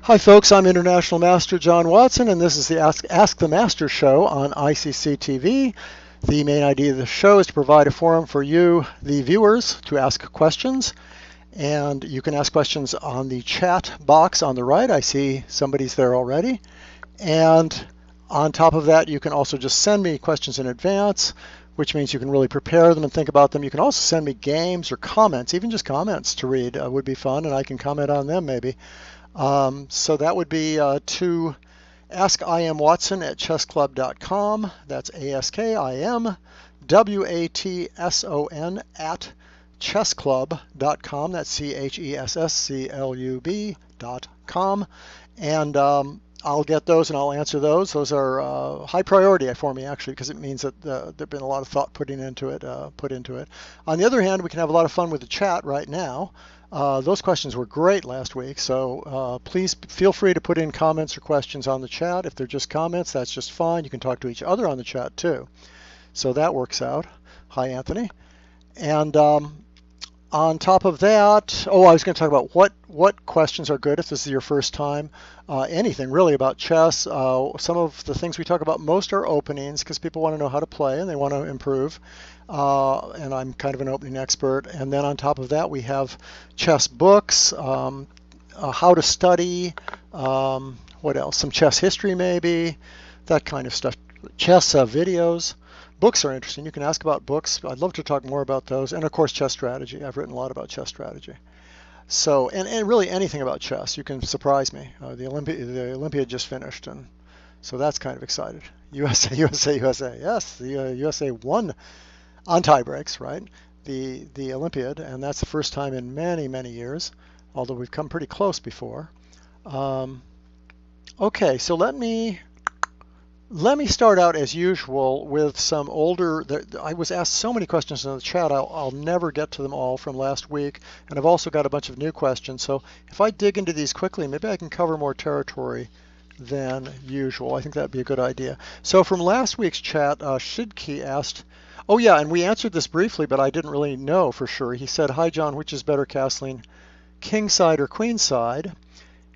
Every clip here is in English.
Hi folks, I'm International Master John Watson, and this is the Ask the Master show on ICC TV. The main idea of the show is to provide a forum for you, the viewers, to ask questions. And you can ask questions on the chat box on the right. I see somebody's there already. And on top of that, you can also just send me questions in advance, which means you can really prepare them and think about them. You can also send me games or comments, even just comments to read would be fun, and I can comment on them maybe. So that would be to askimwatson@chessclub.com. That's ASKIMWATSON at chessclub.com. That's CHESSCLUB.com. And I'll get those and I'll answer those. Those are high priority for me, actually, because it means that there's been a lot of thought put into it. On the other hand, we can have a lot of fun with the chat right now. Those questions were great last week, so please feel free to put in comments or questions on the chat. If they're just comments, that's just fine. You can talk to each other on the chat too. So that works out. Hi, Anthony. And on top of that, I was going to talk about what questions are good if this is your first time. Anything really about chess. Some of the things we talk about most are openings because people want to know how to play and they want to improve. And I'm kind of an opening expert. And then on top of that, we have chess books, how to study, what else? Some chess history maybe, that kind of stuff. Chess videos. Books are interesting. You can ask about books. I'd love to talk more about those. And of course, chess strategy. I've written a lot about chess strategy. So, and really anything about chess. You can surprise me. The Olympiad just finished, and so that's kind of excited. USA. Yes, the USA won on tie breaks, right? The Olympiad, and that's the first time in many, many years, although we've come pretty close before. Okay, so let me start out as usual with some older. I was asked so many questions in the chat, I'll never get to them all from last week, and I've also got a bunch of new questions. So if I dig into these quickly, maybe I can cover more territory than usual. I think that'd be a good idea. So from last week's chat, Shidki asked, oh yeah, and we answered this briefly, but I didn't really know for sure. He said, hi John, which is better castling, kingside or queenside?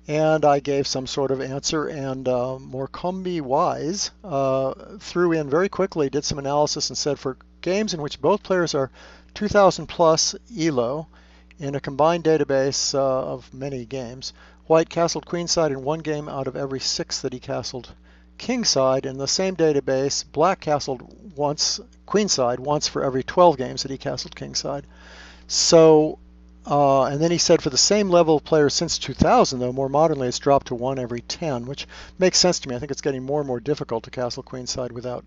And I gave some sort of answer, and Morcombe Wise threw in very quickly, did some analysis, and said for games in which both players are 2,000 plus ELO in a combined database of many games, White castled queenside in one game out of every 6 that he castled kingside. In the same database, Black castled queenside once for every 12 games that he castled kingside. So, and then he said for the same level of players since 2000, though more modernly it's dropped to 1 every 10, which makes sense to me. I think it's getting more and more difficult to castle queenside without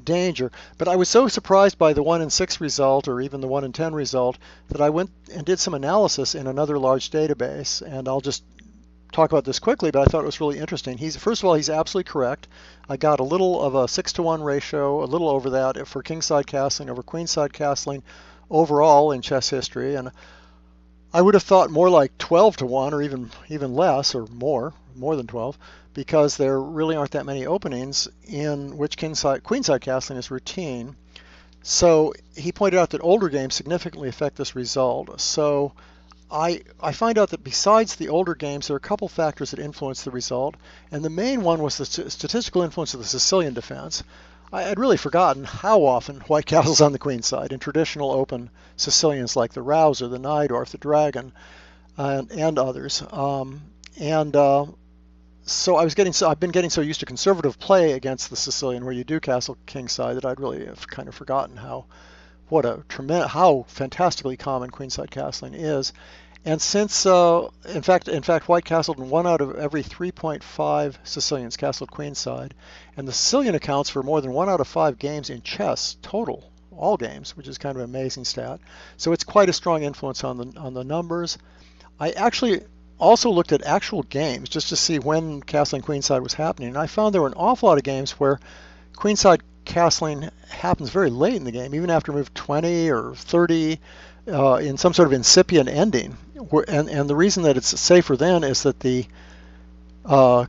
danger. But I was so surprised by the 1 in 6 result, or even the 1 in 10 result, that I went and did some analysis in another large database, and I'll just talk about this quickly, but I thought it was really interesting. First of all, he's absolutely correct. I got a little of a 6-to-1 ratio, a little over that for kingside castling over queenside castling overall in chess history, and I would have thought more like 12-to-1 or even less or more than 12, because there really aren't that many openings in which queenside castling is routine. So he pointed out that older games significantly affect this result. So I find out that besides the older games, there are a couple factors that influence the result, and the main one was the statistical influence of the Sicilian defense. I had really forgotten how often White castles on the queen side in traditional open Sicilians like the Rouser, the Najdorf, the Dragon, and others. So I've been getting so used to conservative play against the Sicilian, where you do castle kingside, that I'd really have kind of forgotten how fantastically common queenside castling is. And since, in fact, White castled in 1 out of every 3.5 Sicilians castled queenside, and the Sicilian accounts for more than 1 out of 5 games in chess total, all games, which is kind of an amazing stat. So it's quite a strong influence on the numbers. I actually also looked at actual games just to see when castling queenside was happening, and I found there were an awful lot of games where queenside castling happens very late in the game, even after move 20 or 30, in some sort of incipient ending. And the reason that it's safer then is that the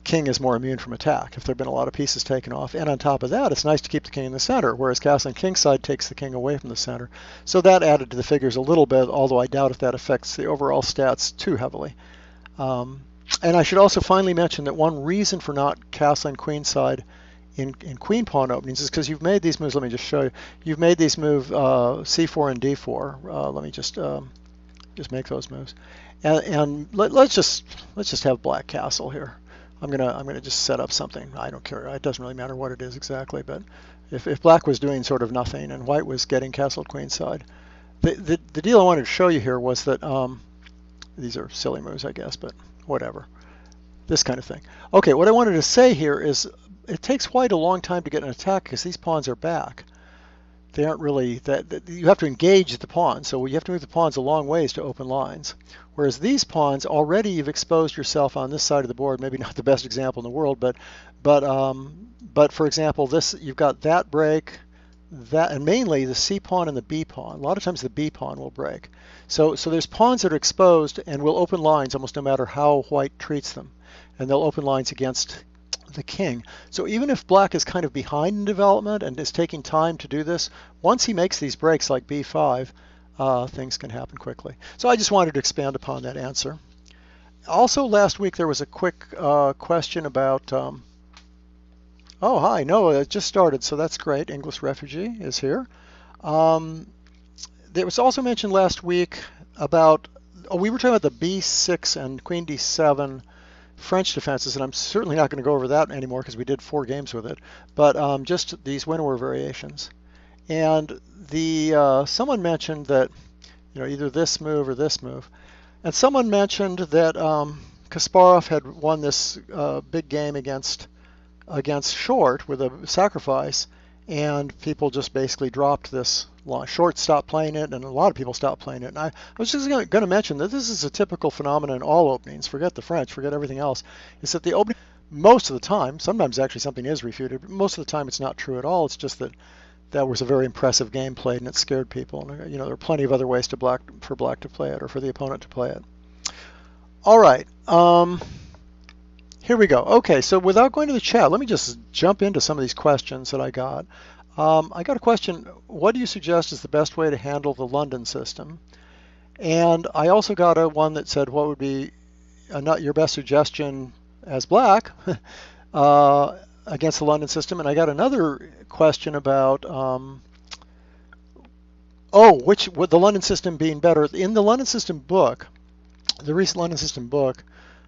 king is more immune from attack if there have been a lot of pieces taken off. And on top of that, it's nice to keep the king in the center, whereas castling kingside takes the king away from the center. So that added to the figures a little bit, although I doubt if that affects the overall stats too heavily. And I should also finally mention that one reason for not castling queenside in queen pawn openings is because you've made these moves. Let me just show you. You've made these move c4 and d4. Let me just make those moves. And let's just have black castle here. I'm gonna just set up something. I don't care. It doesn't really matter what it is exactly. But if black was doing sort of nothing and white was getting castled queenside, the deal I wanted to show you here was that these are silly moves, I guess, but whatever. This kind of thing. Okay, what I wanted to say here is it takes white a long time to get an attack because these pawns are back. They aren't really that you have to engage the pawns, so you have to move the pawns a long ways to open lines. Whereas these pawns, already you've exposed yourself on this side of the board. Maybe not the best example in the world, but for example, this you've got that break, that, and mainly the C pawn and the B pawn. A lot of times the B pawn will break. So there's pawns that are exposed and will open lines almost no matter how white treats them, and they'll open lines against the king. So even if black is kind of behind in development and is taking time to do this, once he makes these breaks like b5, things can happen quickly. So I just wanted to expand upon that answer. Also, last week there was a quick question about, oh, hi, no, it just started, so that's great. English refugee is here. There was also mentioned last week about, we were talking about the b6 and queen d7 French defenses, and I'm certainly not going to go over that anymore because we did 4 games with it, but just these Winnower variations. And someone mentioned that, either this move or this move, and someone mentioned that Kasparov had won this big game against Short with a sacrifice, and people just basically dropped this line. Short stopped playing it, and a lot of people stopped playing it. And I was just going to mention that this is a typical phenomenon in all openings. Forget the French, forget everything else. Is that the opening, most of the time, sometimes actually something is refuted, but most of the time it's not true at all. It's just that was a very impressive game played, and it scared people. And there are plenty of other ways for black to play it, or for the opponent to play it. All right. Here we go. Okay, so without going to the chat, let me just jump into some of these questions that I got. I got a question, what do you suggest is the best way to handle the London system? And I also got one that said, what would be your best suggestion as black against the London system? And I got another question about, would the London system being better? In the London system book, the recent London system book,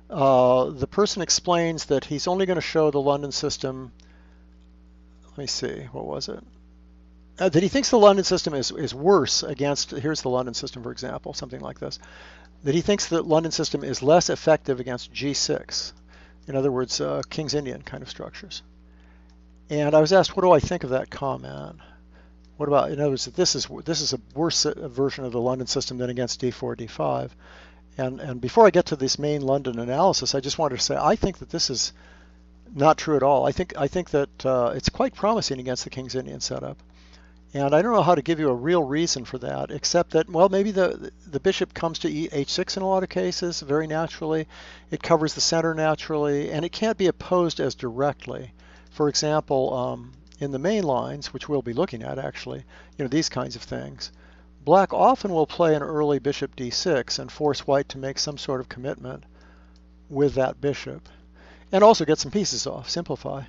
the person explains that he's only going to show the London system. Let me see, what was it? That he thinks the London system is worse against, here's the London system, for example, something like this. That he thinks the London system is less effective against G6. In other words, King's Indian kind of structures. And I was asked, what do I think of that comment? What about, in other words, this is a worse version of the London system than against D4, D5. And before I get to this main London analysis, I just wanted to say I think that this is not true at all. I think that it's quite promising against the King's Indian setup. And I don't know how to give you a real reason for that, except that, well, maybe the bishop comes to h6 in a lot of cases, very naturally. It covers the center naturally, and it can't be opposed as directly. For example, in the main lines, which we'll be looking at actually, these kinds of things, black often will play an early bishop d6 and force white to make some sort of commitment with that bishop, and also get some pieces off, simplify.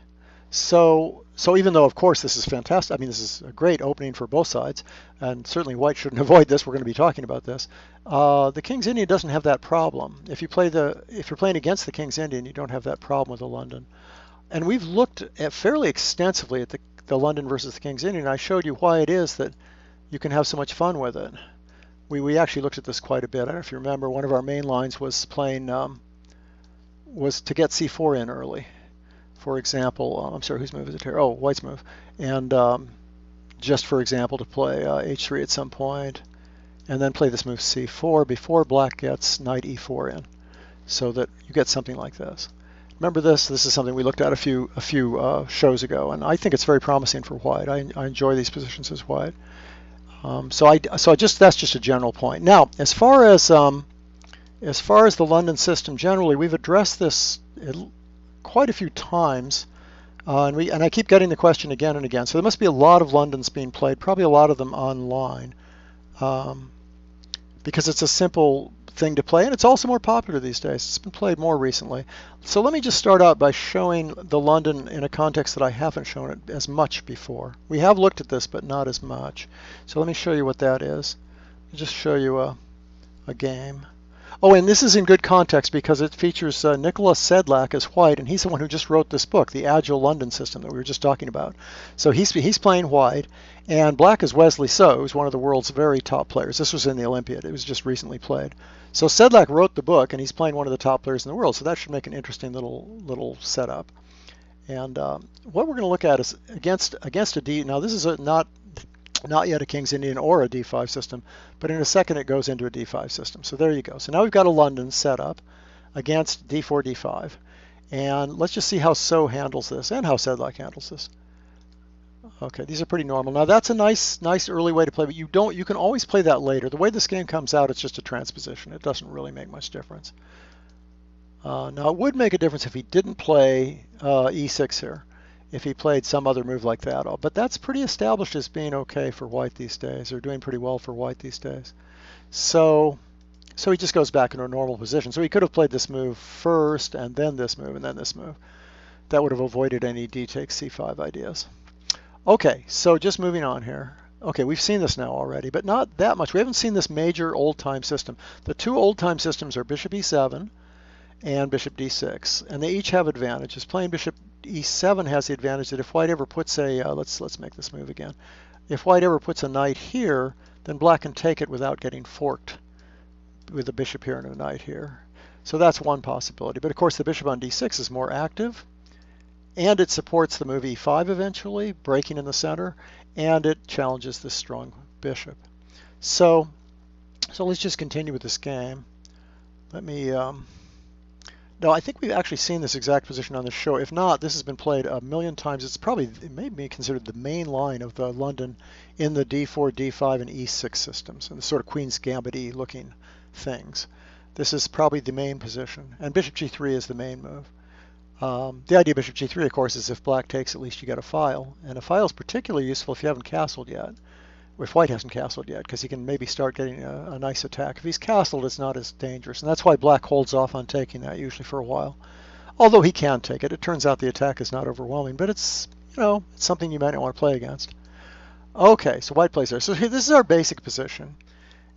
So even though, of course, this is fantastic, I mean, this is a great opening for both sides, and certainly white shouldn't avoid this, we're going to be talking about this, the King's Indian doesn't have that problem. If you're playing against the King's Indian, you don't have that problem with the London. And we've looked at fairly extensively at the London versus the King's Indian, and I showed you why it is that you can have so much fun with it. We actually looked at this quite a bit. I don't know if you remember, one of our main lines was playing, was to get c4 in early. For example, I'm sorry, whose move is it here? Oh, white's move. And just for example, to play h3 at some point, and then play this move c4 before black gets knight e4 in, so that you get something like this. Remember this? This is something we looked at a few shows ago, and I think it's very promising for white. I enjoy these positions as white. That's just a general point. Now, as far as the London system generally, we've addressed this quite a few times, and I keep getting the question again and again. So there must be a lot of Londons being played, probably a lot of them online, because it's a simple thing to play, and it's also more popular these days. It's been played more recently. So let me just start out by showing the London in a context that I haven't shown it as much before. We have looked at this, but not as much. So let me show you what that is. I'll just show you a game. Oh, and this is in good context because it features Nicholas Sedlak as white, and he's the one who just wrote this book, The Agile London System, that we were just talking about. So he's playing white, and black is Wesley So, who's one of the world's very top players. This was in the Olympiad. It was just recently played. So Sedlak wrote the book, and he's playing one of the top players in the world, so that should make an interesting little setup. And what we're going to look at is against a D. Now, this is not yet a King's Indian or a D5 system, but in a second it goes into a D5 system. So there you go. So now we've got a London set up against D4, D5. And let's just see how So handles this and how Sedlak handles this. Okay, these are pretty normal. Now that's a nice early way to play, but you can always play that later. The way this game comes out, it's just a transposition. It doesn't really make much difference. Now it would make a difference if he didn't play E6 here. If he played some other move like that. But that's pretty established as being okay for white these days, or doing pretty well for white these days. So he just goes back into a normal position. So he could have played this move first, and then this move, and then this move. That would have avoided any D takes C5 ideas. Okay, so just moving on here. Okay, we've seen this now already, but not that much. We haven't seen this major old-time system. The two old-time systems are Bishop E7 and Bishop D6, and they each have advantages. Playing Bishop E7 has the advantage that if white ever puts a, let's make this move again. If white ever puts a knight here, then black can take it without getting forked with a bishop here and a knight here. So that's one possibility. But of course the bishop on D6 is more active, and it supports the move E5 eventually, breaking in the center, and it challenges this strong bishop. So let's just continue with this game. Let me... No, I think we've actually seen this exact position on the show. If not, this has been played a million times. It may be considered the main line of the London in the D4, D5, and E6 systems, and the sort of Queen's Gambit-y looking things. This is probably the main position, and Bishop G3 is the main move. The idea of Bishop G3, of course, is if black takes, at least you get a file, and a file is particularly useful if you haven't castled yet. If white hasn't castled yet, because he can maybe start getting a nice attack. If he's castled, it's not as dangerous, and that's why black holds off on taking that usually for a while. Although he can take it. It turns out the attack is not overwhelming, but it's, it's something you might not want to play against. Okay, so white plays there. So this is our basic position,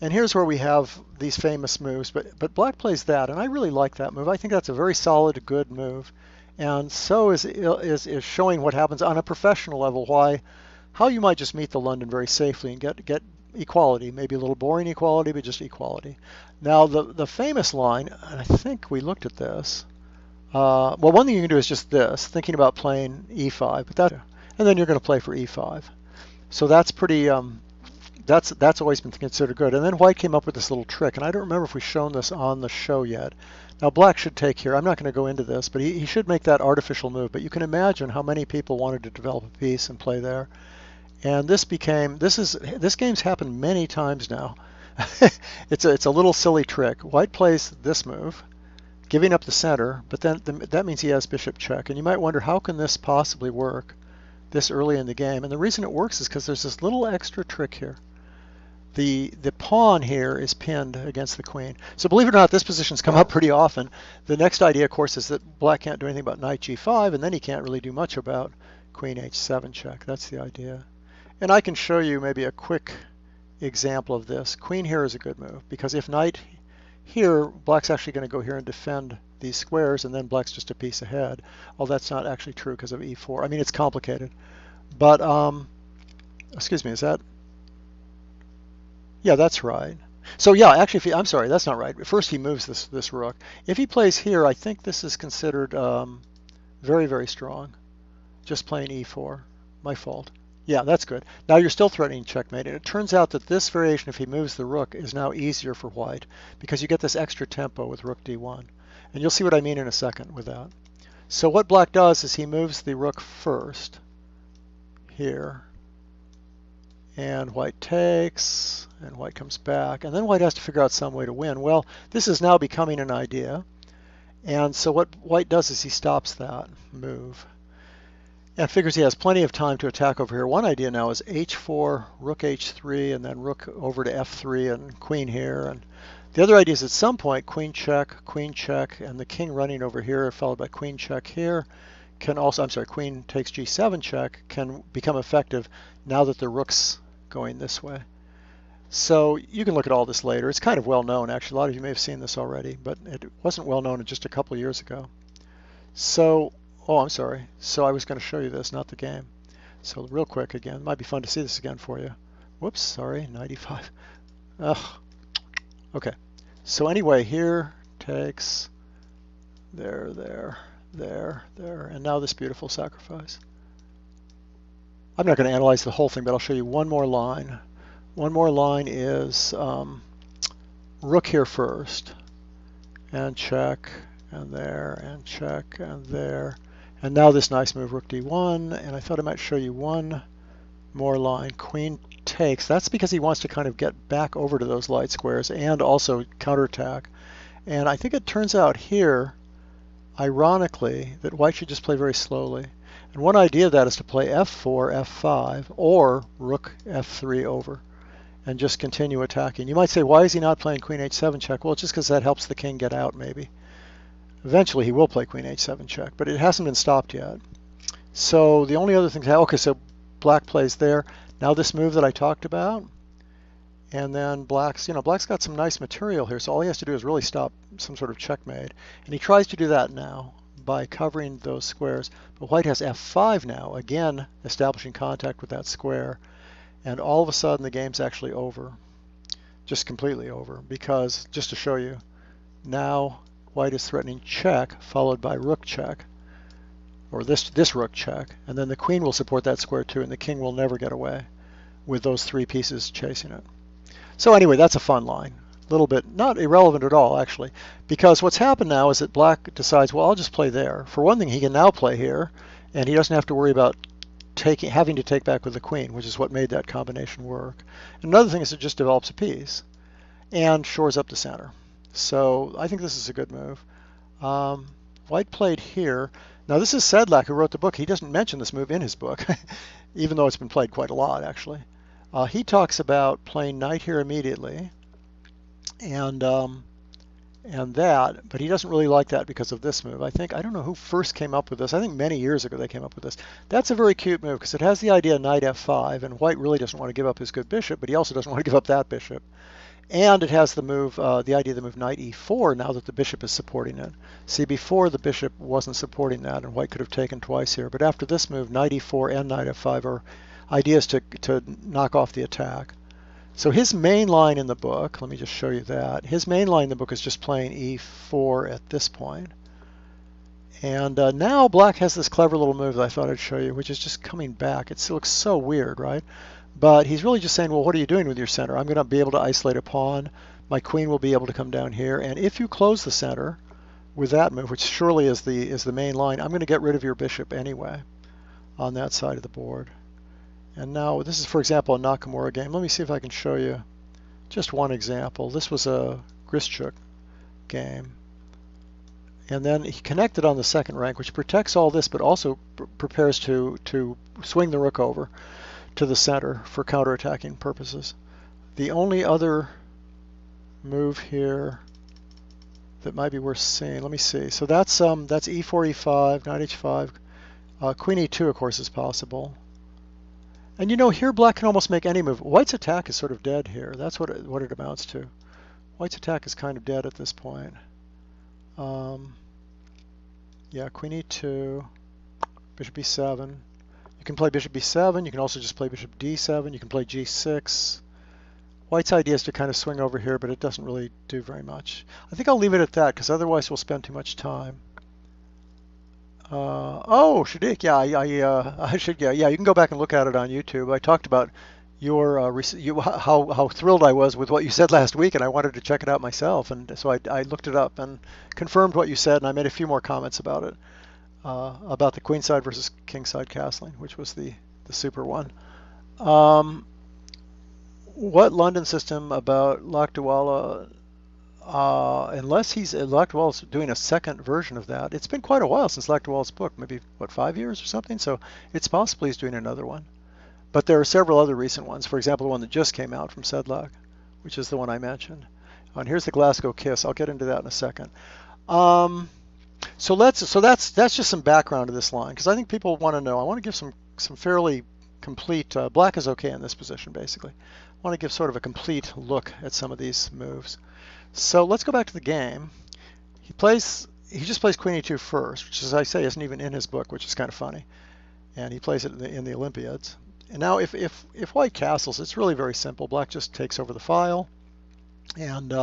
and here's where we have these famous moves, but black plays that, and I really like that move. I think that's a very solid, good move, and So is showing what happens on a professional level, how you might just meet the London very safely and get equality, maybe a little boring equality, but just equality. Now the famous line, and I think we looked at this. Well, one thing you can do is just this, thinking about playing E5, and then you're going to play for E5. So that's pretty. That's always been considered good. And then white came up with this little trick, and I don't remember if we've shown this on the show yet. Now black should take here. I'm not going to go into this, but he should make that artificial move. But you can imagine how many people wanted to develop a piece and play there. And this game's happened many times now. It's a little silly trick. White plays this move, giving up the center, but then that means he has bishop check. And you might wonder, how can this possibly work this early in the game? And the reason it works is because there's this little extra trick here. The pawn here is pinned against the queen. So believe it or not, this position's come up pretty often. The next idea, of course, is that black can't do anything about knight G5, and then he can't really do much about queen H7 check. That's the idea. And I can show you maybe a quick example of this. Queen here is a good move, because if knight here, black's actually going to go here and defend these squares, and then black's just a piece ahead. Oh, that's not actually true because of E4. I mean, it's complicated. But, excuse me, is that? Yeah, that's right. So yeah, actually, I'm sorry, that's not right. First he moves this rook. If he plays here, I think this is considered very, very strong. Just playing E4. My fault. Yeah, that's good. Now you're still threatening checkmate, and it turns out that this variation, if he moves the rook, is now easier for white, because you get this extra tempo with rook D1. And you'll see what I mean in a second with that. So what black does is he moves the rook first, here, and white takes, and white comes back, and then white has to figure out some way to win. Well, this is now becoming an idea, and so what white does is he stops that move. And figures he has plenty of time to attack over here. One idea now is H4, rook H3, and then rook over to F3 and queen here. And The other idea is at some point queen check, and the king running over here followed by queen check here can also, I'm sorry, queen takes g7 check can become effective now that the rook's going this way. So you can look at all this later. It's kind of well known, actually. A lot of you may have seen this already, but it wasn't well known just a couple years ago. So, oh, I'm sorry. So I was going to show you this, not the game. So real quick again, it might be fun to see this again for you. Whoops, sorry, 95. Ugh. Okay. So anyway, here takes there, and now this beautiful sacrifice. I'm not going to analyze the whole thing, but I'll show you one more line. One more line is rook here first, and check, and there, and check, and there. And now this nice move, rook d1, and I thought I might show you one more line. Queen takes. That's because he wants to kind of get back over to those light squares and also counterattack. And I think it turns out here, ironically, that white should just play very slowly. And one idea of that is to play f4, f5, or rook f3 over, and just continue attacking. You might say, why is he not playing queen h7 check? Well, it's just because that helps the king get out, maybe. Eventually, he will play queen h7 check, but it hasn't been stopped yet. So the only other thing, okay, so black plays there. Now this move that I talked about, and then black's got some nice material here, so all he has to do is really stop some sort of checkmate. And he tries to do that now by covering those squares. But white has f5 now, again establishing contact with that square. And all of a sudden the game's actually over, just completely over, because, just to show you, now white is threatening check followed by rook check, or this rook check, and then the queen will support that square too, and the king will never get away with those three pieces chasing it. So anyway, that's a fun line. A little bit, not irrelevant at all, actually, because what's happened now is that black decides, well, I'll just play there. For one thing, he can now play here, and he doesn't have to worry about having to take back with the queen, which is what made that combination work. Another thing is it just develops a piece and shores up the center. So I think this is a good move. White played here. Now this is Sedlak who wrote the book. He doesn't mention this move in his book, even though it's been played quite a lot, actually. He talks about playing knight here immediately, and that, but he doesn't really like that because of this move. I don't know who first came up with this. I think many years ago they came up with this. That's a very cute move because it has the idea knight f5, and white really doesn't want to give up his good bishop, but he also doesn't want to give up that bishop. And it has the move, the idea of the move knight e4 now that the bishop is supporting it. See, before the bishop wasn't supporting that, and white could have taken twice here. But after this move, knight e4 and knight f5 are ideas to knock off the attack. So his main line in the book, let me just show you that. His main line in the book is just playing e4 at this point. And now black has this clever little move that I thought I'd show you, which is just coming back. It looks so weird, right? But he's really just saying, well, what are you doing with your center? I'm going to be able to isolate a pawn. My queen will be able to come down here. And if you close the center with that move, which surely is the main line, I'm going to get rid of your bishop anyway on that side of the board. And now this is, for example, a Nakamura game. Let me see if I can show you just one example. This was a Grischuk game. And then he connected on the second rank, which protects all this, but also prepares to swing the rook over to the center for counterattacking purposes. The only other move here that might be worth seeing, let me see. So that's e4, e5, knight h5. Queen e2, of course, is possible. And you know, here black can almost make any move. White's attack is sort of dead here. That's what it amounts to. White's attack is kind of dead at this point. Yeah, queen e2, bishop e7. You can play bishop b7. You can also just play bishop d7. You can play g6. White's idea is to kind of swing over here, but it doesn't really do very much. I think I'll leave it at that because otherwise we'll spend too much time. Oh, Shadiq, yeah, I should, yeah, you can go back and look at it on YouTube. I talked about your how thrilled I was with what you said last week, and I wanted to check it out myself, and so I looked it up and confirmed what you said, and I made a few more comments about it, about the queenside versus kingside castling, which was the super one. What London system about Lakdawala? Unless Lakdawala's doing a second version of that. It's been quite a while since Lakdawala's book, maybe, what, 5 years or something? So it's possible he's doing another one. But there are several other recent ones. For example, the one that just came out from Sedlak, which is the one I mentioned. And here's the Glasgow kiss. I'll get into that in a second. Um, so that's just some background to this line because I think people want to know. I want to give some fairly complete. Black is okay in this position basically. I want to give sort of a complete look at some of these moves. So let's go back to the game. He just plays Queen E2 first, which, as I say, isn't even in his book, which is kind of funny. And he plays it in the Olympiads. And now if White castles, it's really very simple. Black just takes over the file, and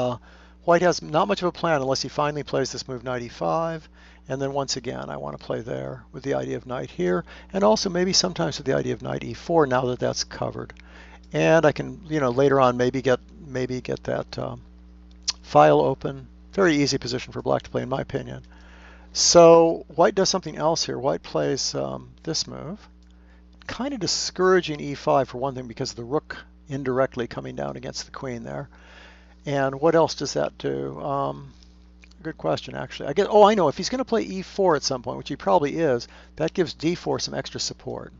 White has not much of a plan unless he finally plays this move Knight E5. And then once again, I want to play there with the idea of Knight here, and also maybe sometimes with the idea of Knight E4 now that that's covered. And I can, later on maybe get that file open. Very easy position for Black to play, in my opinion. So White does something else here. White plays this move. Kind of discouraging E5 for one thing because of the rook indirectly coming down against the queen there. And what else does that do? Good question, actually. I know. If he's going to play E4 at some point, which he probably is, that gives D4 some extra support.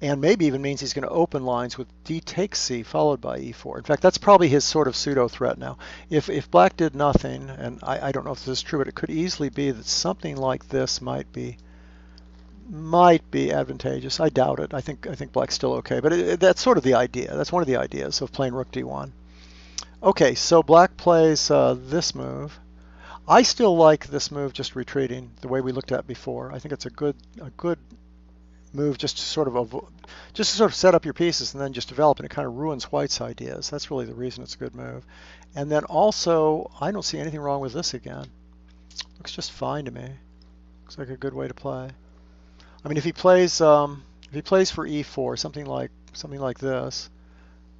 And maybe even means he's going to open lines with D takes C followed by E4. In fact, that's probably his sort of pseudo threat now. If Black did nothing, and I don't know if this is true, but it could easily be that something like this might be advantageous. I doubt it. I think Black's still okay, but that's sort of the idea. That's one of the ideas of playing Rook D1. Okay, so Black plays this move. I still like this move just retreating the way we looked at before. I think it's a good move just to sort of set up your pieces and then just develop, and it kind of ruins White's ideas. That's really the reason it's a good move. And then also, I don't see anything wrong with this again. Looks just fine to me. Looks like a good way to play. I mean, if he plays for E4, something like this,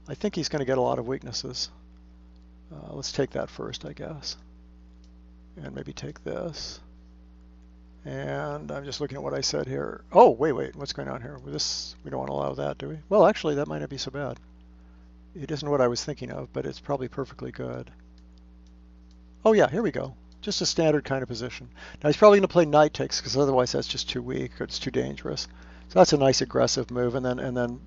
I think he's going to get a lot of weaknesses. Let's take that first, I guess, and maybe take this. And I'm just looking at what I said here. Oh, wait, what's going on here? With this, we don't want to allow that, do we? Well, actually, that might not be so bad. It isn't what I was thinking of, but it's probably perfectly good. Oh yeah, here we go. Just a standard kind of position. Now he's probably going to play knight takes because otherwise that's just too weak or it's too dangerous. So that's a nice aggressive move, and then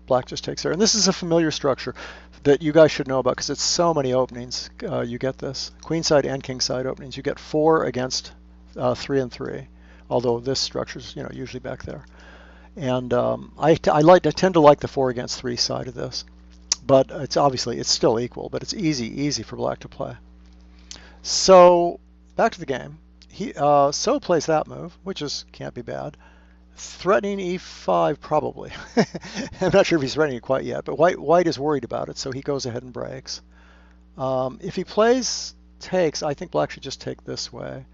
Black just takes there. And this is a familiar structure that you guys should know about because it's so many openings. You get this queenside and kingside openings. You get 4 against 3 and 3, although this structure's usually back there. And I tend to like the 4 against 3 side of this, but it's still equal, but it's easy for Black to play. So back to the game. So plays that move, which can't be bad. Threatening E5 probably. I'm not sure if he's threatening it quite yet, but White is worried about it, so he goes ahead and breaks. If he plays takes, I think Black should just take this way.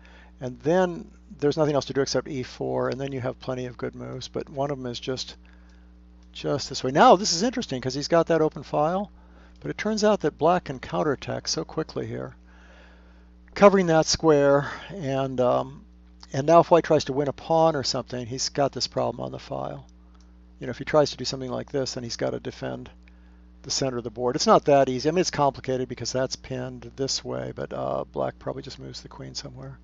And then there's nothing else to do except E4, and then you have plenty of good moves. But one of them is just this way. Now this is interesting because he's got that open file, but it turns out that Black can counterattack so quickly here, covering that square. And now if White tries to win a pawn or something, he's got this problem on the file. If he tries to do something like this, then he's got to defend the center of the board. It's not that easy. I mean, it's complicated because that's pinned this way, but Black probably just moves the queen somewhere.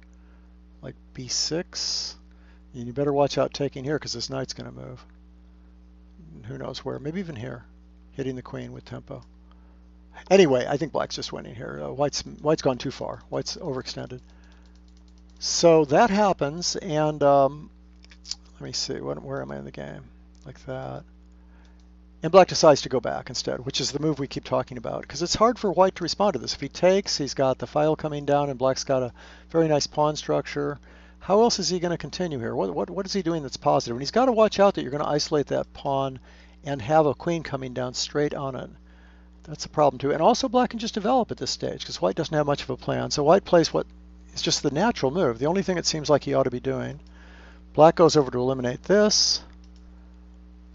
Like B6, and you better watch out taking here because this knight's going to move. Who knows where? Maybe even here, hitting the queen with tempo. Anyway, I think Black's just winning here. White's gone too far. White's overextended. So that happens, and let me see. Where am I in the game? Like that. And Black decides to go back instead, which is the move we keep talking about, because it's hard for White to respond to this. If he takes, he's got the file coming down, and Black's got a very nice pawn structure. How else is he going to continue here? What is he doing that's positive? And he's got to watch out that you're going to isolate that pawn and have a queen coming down straight on it. That's a problem too. And also Black can just develop at this stage because White doesn't have much of a plan. So White plays what is just the natural move, the only thing it seems like he ought to be doing. Black goes over to eliminate this.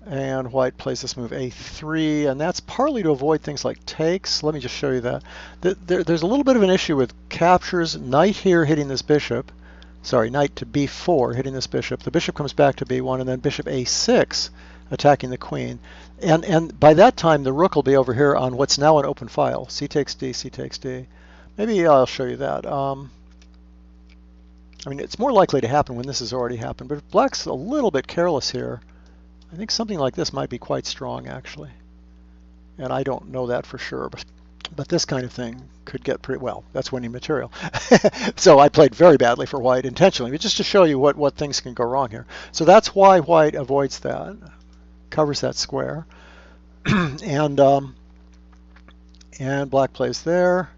And White plays this move A3, and that's partly to avoid things like takes. Let me just show you that. There's a little bit of an issue with captures. Knight here hitting this bishop. Sorry, knight to B4 hitting this bishop. The bishop comes back to B1, and then bishop A6 attacking the queen. And by that time, the rook will be over here on what's now an open file. C takes D, C takes D. Maybe I'll show you that. I mean, it's more likely to happen when this has already happened, but if Black's a little bit careless here, I think something like this might be quite strong, actually. And I don't know that for sure, But this kind of thing could get pretty well. That's winning material. So I played very badly for white intentionally, but just to show you what things can go wrong here. So that's why white avoids that, covers that square, and black plays there.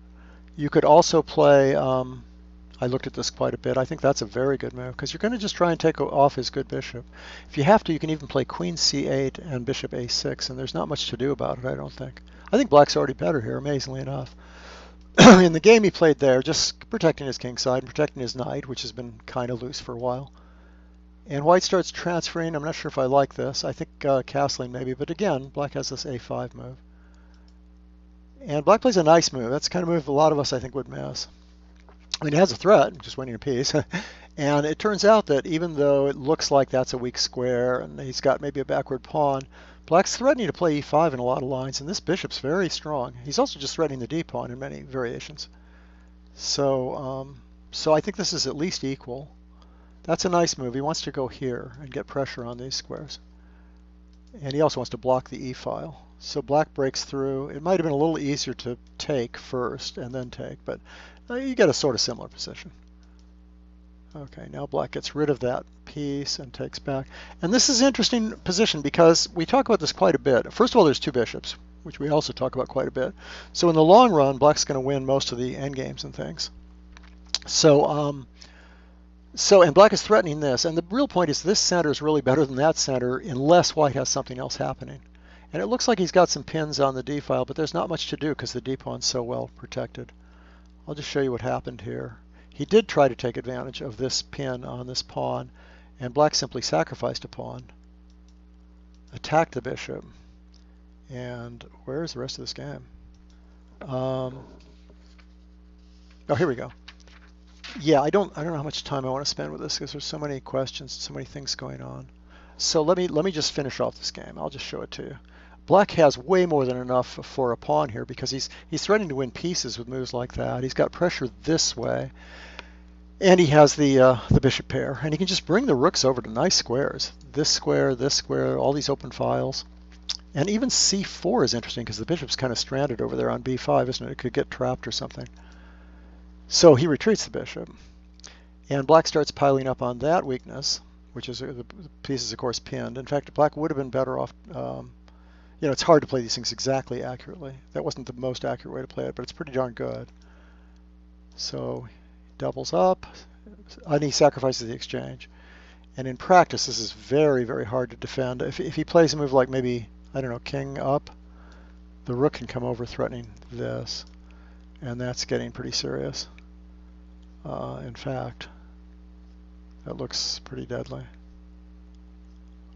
You could also play. I looked at this quite a bit. I think that's a very good move because you're going to just try and take off his good bishop. If you have to, you can even play queen c8 and bishop a6, and there's not much to do about it, I don't think. I think black's already better here, amazingly enough. In the game he played there, just protecting his king side and protecting his knight, which has been kind of loose for a while. And white starts transferring. I'm not sure if I like this. I think castling maybe, but again, black has this a5 move. And black plays a nice move. That's the kind of move a lot of us, I think, would miss. I mean, it has a threat, just winning a piece. And it turns out that even though it looks like that's a weak square and he's got maybe a backward pawn, black's threatening to play e5 in a lot of lines, and this bishop's very strong. He's also just threatening the d pawn in many variations. So, so I think this is at least equal. That's a nice move. He wants to go here and get pressure on these squares. And he also wants to block the e file. So black breaks through. It might have been a little easier to take first and then take, but you get a sort of similar position. Okay, now black gets rid of that piece and takes back. And this is an interesting position because we talk about this quite a bit. First of all, there's two bishops, which we also talk about quite a bit. So in the long run, black's going to win most of the endgames and things. So, and black is threatening this. And the real point is this center is really better than that center unless white has something else happening. And it looks like he's got some pins on the d file, but there's not much to do because the d pawn's so well protected. I'll just show you what happened here. He did try to take advantage of this pin on this pawn, and black simply sacrificed a pawn, attacked the bishop, and where's the rest of this game? Oh, here we go. Yeah, I don't know how much time I want to spend with this because there's so many questions, so many things going on. So let me just finish off this game. I'll just show it to you. Black has way more than enough for a pawn here because he's threatening to win pieces with moves like that. He's got pressure this way, and he has the bishop pair, and he can just bring the rooks over to nice squares. This square, all these open files, and even c4 is interesting because the bishop's kind of stranded over there on b5, isn't it? It could get trapped or something. So he retreats the bishop, and black starts piling up on that weakness, which is the piece is of course pinned. In fact, black would have been better off. You know, it's hard to play these things exactly accurately. That wasn't the most accurate way to play it, but it's pretty darn good. So he doubles up, and he sacrifices the exchange. And in practice, this is very, very hard to defend. If he plays a move like maybe, I don't know, king up, the rook can come over threatening this, and that's getting pretty serious. In fact, that looks pretty deadly.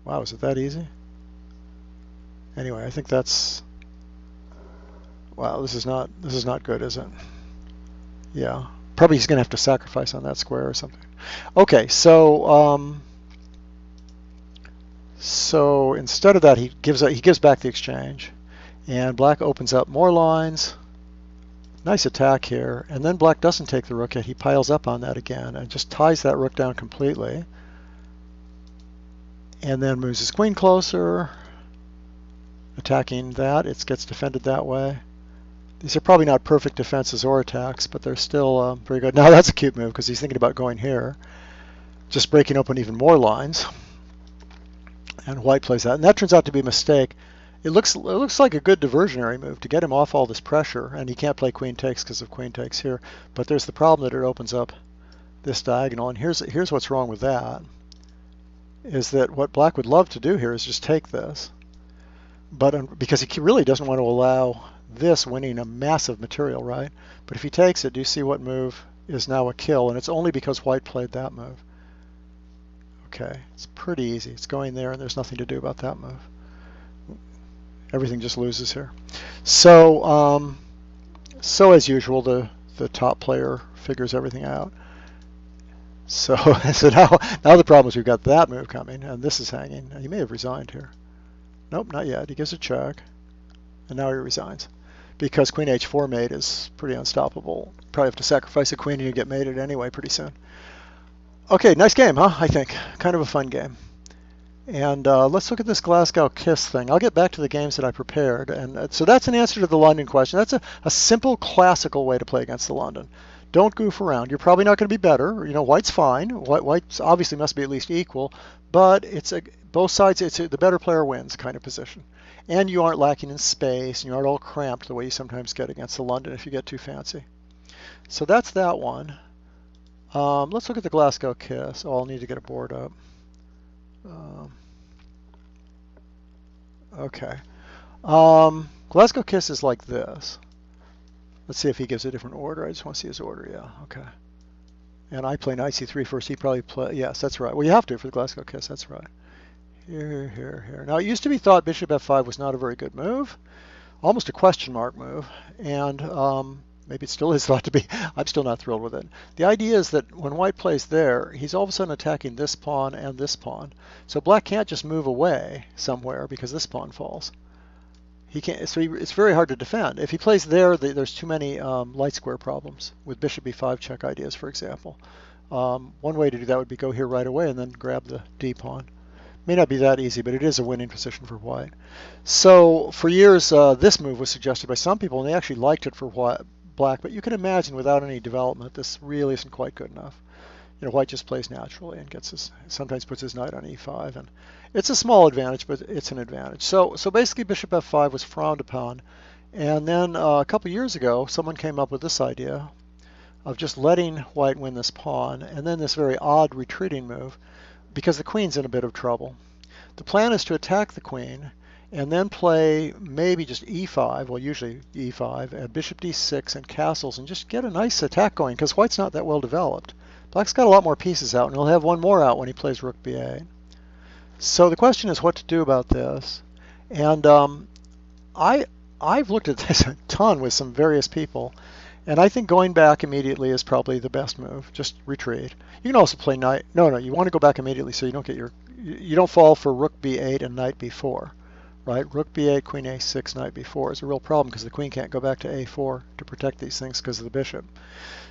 Wow, is it that easy? Anyway, I think that's, wow, this is not good, is it? Yeah, probably he's going to have to sacrifice on that square or something. Okay, so so instead of that, he gives back the exchange, and black opens up more lines. Nice attack here, and then black doesn't take the rook yet. He piles up on that again and just ties that rook down completely, and then moves his queen closer. Attacking that, it gets defended that way. These are probably not perfect defenses or attacks, but they're still very good. Now that's a cute move because he's thinking about going here, just breaking open even more lines. And white plays that, and that turns out to be a mistake. It looks like a good diversionary move to get him off all this pressure, and he can't play queen takes because of queen takes here. But there's the problem that it opens up this diagonal, and here's what's wrong with that. Is that what black would love to do here is just take this. But because he really doesn't want to allow this winning a massive material, right? But if he takes it, do you see what move is now a kill? And it's only because white played that move. Okay, it's pretty easy. It's going there, and there's nothing to do about that move. Everything just loses here. So, so as usual, the top player figures everything out. So, so now the problem is we've got that move coming, and this is hanging. He may have resigned here. Nope, not yet. He gives a check, and now he resigns. Because queen h4 mate is pretty unstoppable. Probably have to sacrifice a queen and you get mated anyway pretty soon. Okay, nice game, huh? I think. Kind of a fun game. And let's look at this Glasgow Kiss thing. I'll get back to the games that I prepared. And so that's an answer to the London question. That's a simple, classical way to play against the London. Don't goof around. You're probably not going to be better. You know, white's fine. White's obviously must be at least equal, but it's both sides. The better player wins kind of position. And you aren't lacking in space, and you aren't all cramped the way you sometimes get against the London if you get too fancy. So that's that one. Let's look at the Glasgow Kiss. Oh, I'll need to get a board up. Okay. Glasgow Kiss is like this. Let's see if he gives a different order. I just want to see his order. Yeah, okay. And I play knight c3 first. He probably play. Yes, that's right. Well, you have to for the Glasgow Kiss. That's right. Here, here, here. Now, it used to be thought bishop f5 was not a very good move, almost a question mark move, and maybe it still is thought to be. I'm still not thrilled with it. The idea is that when white plays there, he's all of a sudden attacking this pawn and this pawn. So black can't just move away somewhere because this pawn falls. He can't. So it's very hard to defend. If he plays there, there's too many light square problems with bishop b5 check ideas, for example. One way to do that would be go here right away and then grab the d pawn. May not be that easy, but it is a winning position for white. So for years, this move was suggested by some people, and they actually liked it for black. But you can imagine, without any development, this really isn't quite good enough. You know, white just plays naturally and sometimes puts his knight on e5, and it's a small advantage, but it's an advantage. So basically, bishop f5 was frowned upon, and then a couple years ago, someone came up with this idea of just letting white win this pawn, and then this very odd retreating move, because the queen's in a bit of trouble. The plan is to attack the queen and then play maybe just e5, well usually e5, and bishop d6 and castles, and just get a nice attack going, because white's not that well developed. Black's got a lot more pieces out, and he'll have one more out when he plays rook b8. So the question is what to do about this. And I've looked at this a ton with some various people, and I think going back immediately is probably the best move. Just retreat. You can also play knight. No, you want to go back immediately so you don't get you don't fall for rook b8 and knight b4, right? Rook b8, queen a6, knight b4 is a real problem because the queen can't go back to a4 to protect these things because of the bishop.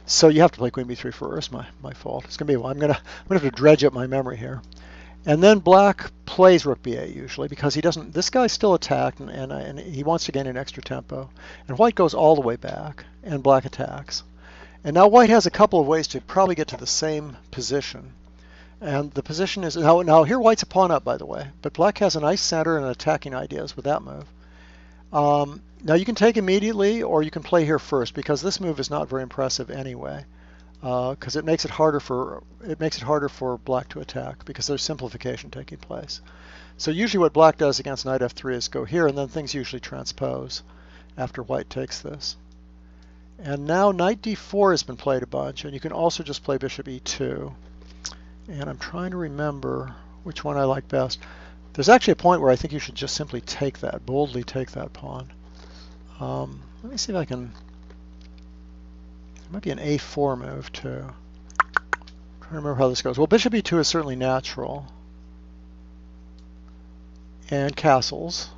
So you have to play queen b3 first. My fault. It's gonna be. I'm gonna have to dredge up my memory here. And then black plays rook b8 usually because he doesn't. This guy's still attacked and he wants to gain an extra tempo. And white goes all the way back and black attacks. And now white has a couple of ways to probably get to the same position. And the position is now here white's a pawn up, by the way, but black has a nice center and attacking ideas with that move. Now you can take immediately, or you can play here first because this move is not very impressive anyway. Because it makes it harder for black to attack because there's simplification taking place. So usually what black does against knight f3 is go here, and then things usually transpose after white takes this. And now knight d4 has been played a bunch, and you can also just play bishop e2. And I'm trying to remember which one I like best. There's actually a point where I think you should just simply take that, boldly take that pawn. Let me see if I can. There might be an a4 move too. I'm trying to remember how this goes. Well, bishop e2 is certainly natural. And castles.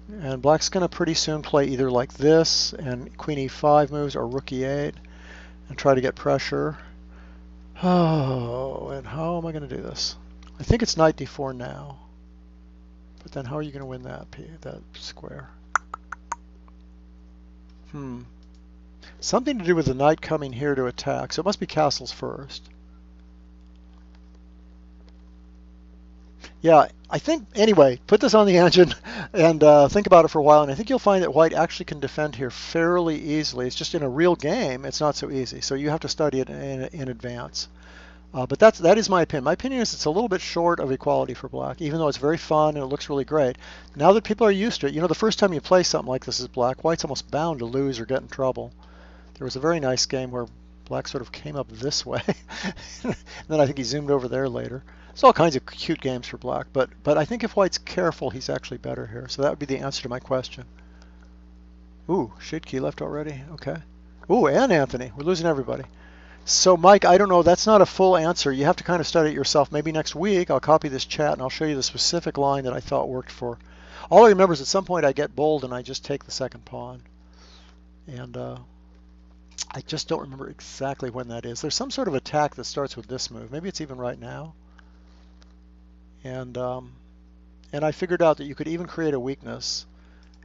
And black's going to pretty soon play either like this and queen e5 moves or rook e8 and try to get pressure. Oh, and how am I going to do this? I think it's knight d4 now. But then how are you going to win that square? Something to do with the knight coming here to attack. So it must be castles first. Yeah, I think, anyway, put this on the engine and think about it for a while, and I think you'll find that white actually can defend here fairly easily. It's just in a real game, it's not so easy. So you have to study it in advance. But that is my opinion. My opinion is it's a little bit short of equality for black, even though it's very fun and it looks really great. Now that people are used to it, you know, the first time you play something like this as black, white's almost bound to lose or get in trouble. There was a very nice game where black sort of came up this way, and then I think he zoomed over there later. There's all kinds of cute games for black, but I think if white's careful, he's actually better here. So that would be the answer to my question. Ooh, Shidkey left already. Okay. Ooh, and Anthony. We're losing everybody. So Mike, I don't know, that's not a full answer. You have to kind of study it yourself. Maybe next week I'll copy this chat and I'll show you the specific line that I thought worked for. All I remember is at some point I get bold and I just take the second pawn. And I just don't remember exactly when that is. There's some sort of attack that starts with this move. Maybe it's even right now. And and I figured out that you could even create a weakness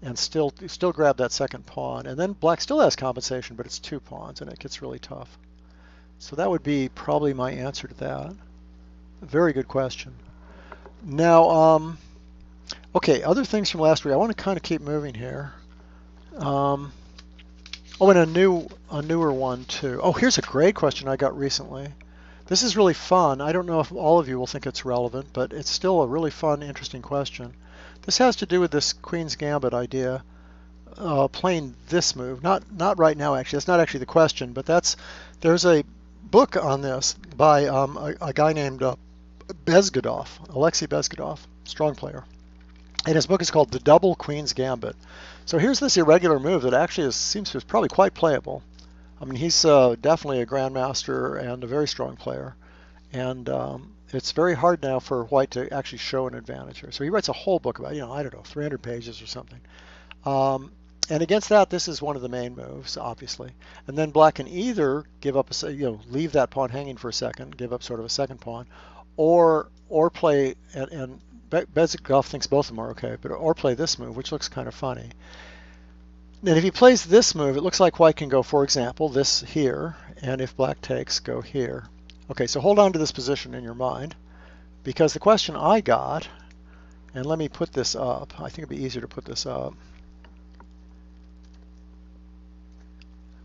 and still grab that second pawn. And then black still has compensation, but it's 2 pawns, and it gets really tough. So that would be probably my answer to that. A very good question. Now, okay, other things from last week. I want to kind of keep moving here. Oh, and a newer one too. Oh, here's a great question I got recently. This is really fun. I don't know if all of you will think it's relevant, but it's still a really fun, interesting question. This has to do with this Queen's Gambit idea, playing this move. Not right now, actually. That's not actually the question, but there's a book on this by a guy named Bezgodov, Alexei Bezgodov, strong player. And his book is called The Double Queen's Gambit. So here's this irregular move that actually seems to be probably quite playable. I mean, he's definitely a grandmaster and a very strong player. And it's very hard now for white to actually show an advantage here. So he writes a whole book about, I don't know, 300 pages or something. And against that, this is one of the main moves, obviously. And then black can either give up, leave that pawn hanging for a second, give up sort of a second pawn, or play, and Bezikov thinks both of them are okay, or play this move, which looks kind of funny. And if he plays this move, it looks like white can go, for example, this here, and if black takes, go here. Okay, so hold on to this position in your mind, because the question I got, and let me put this up, I think it'd be easier to put this up,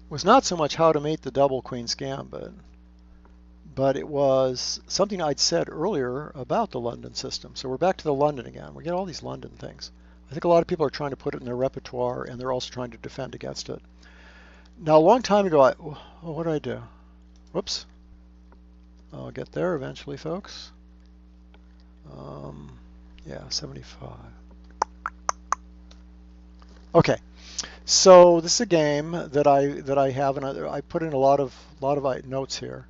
was not so much how to mate the double Queen's Gambit, but it was something I'd said earlier about the London system. So we're back to the London again. We get all these London things. I think a lot of people are trying to put it in their repertoire, and they're also trying to defend against it. Now, a long time ago, what did I do? Whoops. I'll get there eventually, folks. Yeah, 75. Okay. So this is a game that I have, and I put in a lot of notes here.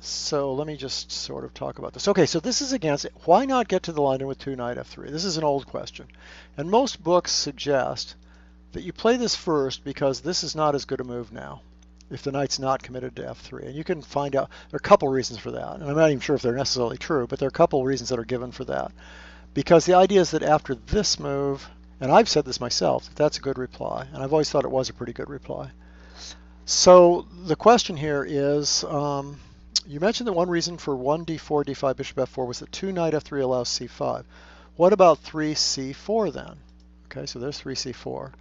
So let me just sort of talk about this. Okay, so this is against, why not get to the London with 2 knight f3? This is an old question. And most books suggest that you play this first because this is not as good a move now if the knight's not committed to f3. And you can find out, there are a couple reasons for that. And I'm not even sure if they're necessarily true, but there are a couple reasons that are given for that. Because the idea is that after this move, and I've said this myself, that's a good reply. And I've always thought it was a pretty good reply. So the question here is, you mentioned that one reason for 1 d4, d5, bishop f4 was that 2 knight f3 allows c5. What about 3 c4 then? Okay, so there's 3 c4.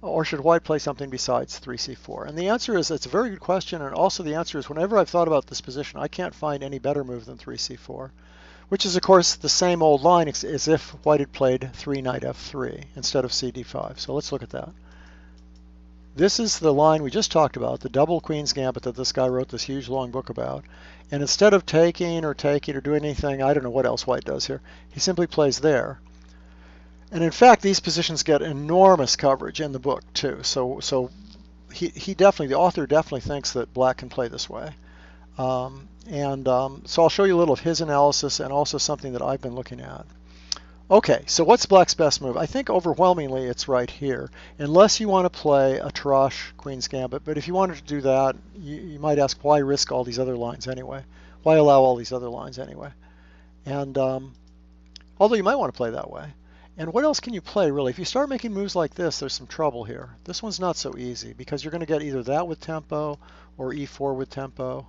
Or should white play something besides 3 c4? And the answer is, it's a very good question, and also the answer is, whenever I've thought about this position, I can't find any better move than 3 c4, which is, of course, the same old line as if white had played 3 knight f3 instead of c d5. So let's look at that. This is the line we just talked about, the double Queen's Gambit that this guy wrote this huge long book about. And instead of taking or doing anything, I don't know what else white does here, he simply plays there. And in fact, these positions get enormous coverage in the book too. So he definitely, the author definitely thinks that black can play this way. So I'll show you a little of his analysis and also something that I've been looking at. Okay, so what's black's best move? I think overwhelmingly it's right here, unless you want to play a Tarrasch Queen's Gambit. But if you wanted to do that, you might ask, why risk all these other lines anyway? Why allow all these other lines anyway? And although you might want to play that way. And what else can you play, really? If you start making moves like this, there's some trouble here. This one's not so easy, because you're going to get either that with tempo or e4 with tempo.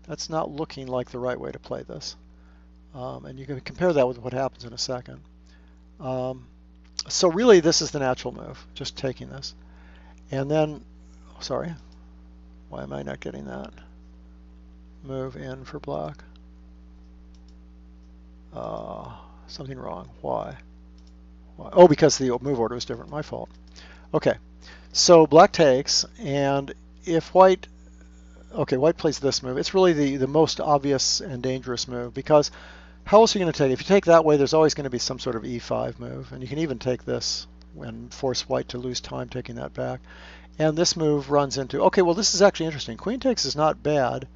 That's not looking like the right way to play this. And you can compare that with what happens in a second. So really, this is the natural move, just taking this. And then, sorry, why am I not getting that? Move in for black. Something wrong. Why? Oh, because the move order was different. My fault. Okay, so black takes, and if white, okay, white plays this move. It's really the most obvious and dangerous move, because how else are you going to take it? If you take that way, there's always going to be some sort of e5 move, and you can even take this and force white to lose time taking that back. And this move runs into, okay, well, this is actually interesting. Queen takes is not bad.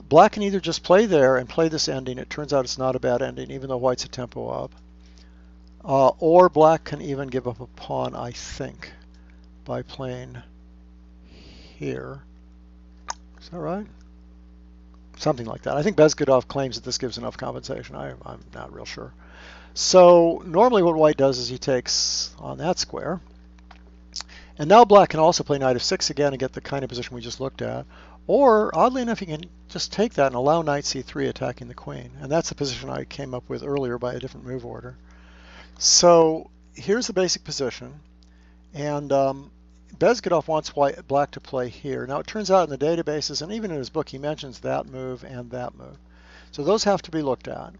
Black can either just play there and play this ending. It turns out it's not a bad ending, even though white's a tempo up. Or black can even give up a pawn, I think, by playing here. Is that right? something like that. I think Bezgodov claims that this gives enough compensation. I'm not real sure. So normally what white does is he takes on that square. And now black can also play knight of 6 again and get the kind of position we just looked at. Or, oddly enough, he can just take that and allow knight c3 attacking the queen. And that's the position I came up with earlier by a different move order. So here's the basic position. And Bezgodov wants black to play here. Now, it turns out in the databases, and even in his book, he mentions that move and that move. So those have to be looked at.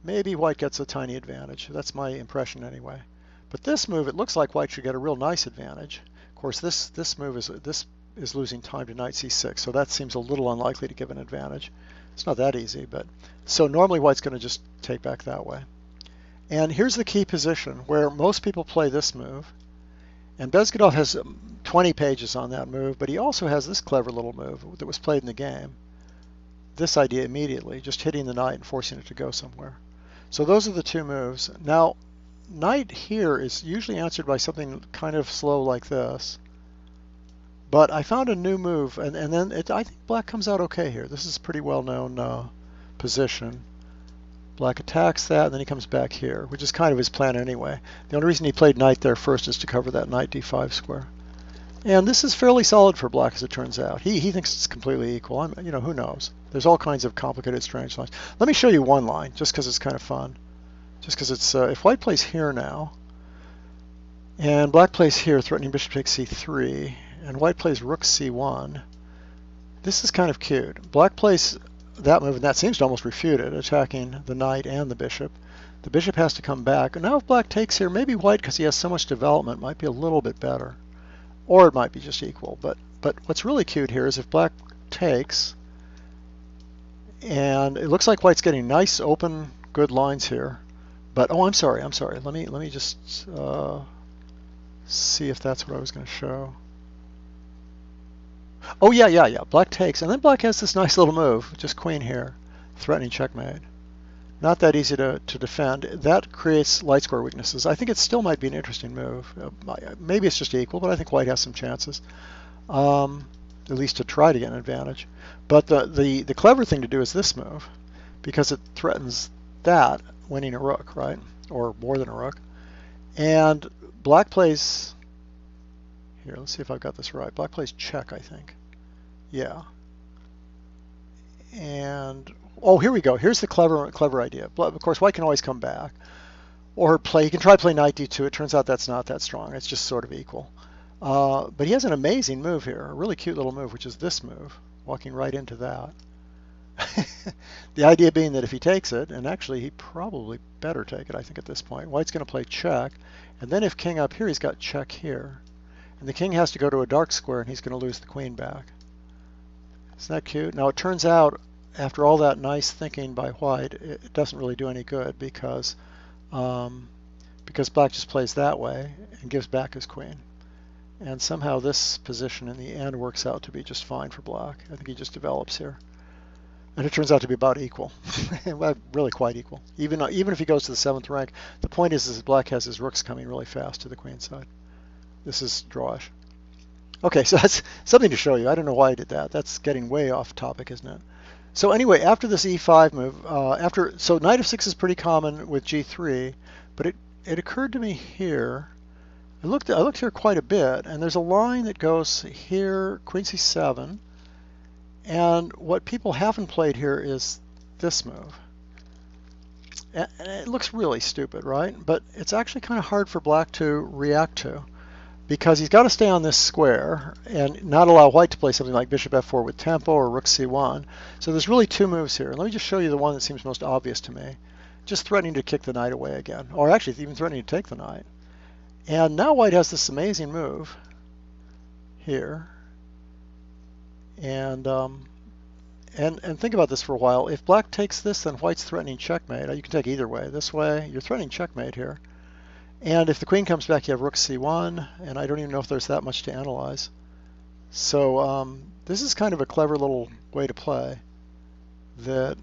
Maybe white gets a tiny advantage. That's my impression anyway. But this move, it looks like white should get a real nice advantage. Of course, this move is losing time to knight c6, so that seems a little unlikely to give an advantage. It's not that easy, but so normally white's going to just take back that way. And here's the key position where most people play this move. And Bezgodov has 20 pages on that move, but he also has this clever little move that was played in the game. This idea immediately, just hitting the knight and forcing it to go somewhere. So those are the two moves. Now, knight here is usually answered by something kind of slow like this. But I found a new move, and then I think black comes out okay here. This is a pretty well-known position. Black attacks that, and then he comes back here, which is kind of his plan anyway. The only reason he played knight there first is to cover that knight d5 square. And this is fairly solid for black, as it turns out. He thinks it's completely equal. Who knows? There's all kinds of complicated, strange lines. Let me show you one line, just because it's kind of fun. Just because it's, if white plays here now, and black plays here, threatening bishop takes c3, and white plays rook c1, this is kind of cute. Black plays that move, and that seems to almost refute it, attacking the knight and the bishop. The bishop has to come back. And now if black takes here, maybe white, because he has so much development, might be a little bit better. Or it might be just equal. But what's really cute here is if black takes, and it looks like white's getting nice, open, good lines here. But, oh, I'm sorry. Let me just see if that's what I was going to show. Oh, yeah. Black takes, and then black has this nice little move, just queen here, threatening checkmate. Not that easy to defend. That creates light square weaknesses. I think it still might be an interesting move. Maybe it's just equal, but I think white has some chances, at least to try to get an advantage. But the clever thing to do is this move, because it threatens that, winning a rook, right? Or more than a rook. And black plays, here, let's see if I've got this right. Black plays check, I think. Yeah. And, oh, here we go. Here's the clever idea. Of course, white can always come back. Or he can try to play knight d2. It turns out that's not that strong. It's just sort of equal. But he has an amazing move here, a really cute little move, which is this move, walking right into that. The idea being that if he takes it, and actually he probably better take it, I think, at this point. White's going to play check, and then if king up here, he's got check here. And the king has to go to a dark square, and he's going to lose the queen back. Isn't that cute? Now, it turns out, after all that nice thinking by white, it doesn't really do any good because black just plays that way and gives back his queen. And somehow this position in the end works out to be just fine for black. I think he just develops here. And it turns out to be about equal, really quite equal. Even if he goes to the 7th rank, the point is that black has his rooks coming really fast to the queen side. This is drawish. Okay, so that's something to show you. I don't know why I did that. That's getting way off topic, isn't it? So anyway, after this e5 move, so knight of 6 is pretty common with g3, but it occurred to me here. I looked here quite a bit, and there's a line that goes here, queen c7. And what people haven't played here is this move. And it looks really stupid, right? But it's actually kind of hard for black to react to, because he's got to stay on this square and not allow white to play something like bishop f4 with tempo or rook c1. So there's really two moves here. Let me just show you the one that seems most obvious to me. Just threatening to kick the knight away again, or actually even threatening to take the knight. And now white has this amazing move here. And think about this for a while. If black takes this, then white's threatening checkmate. You can take either way. This way, you're threatening checkmate here. And if the queen comes back, you have rook c1, and I don't even know if there's that much to analyze. So this is kind of a clever little way to play that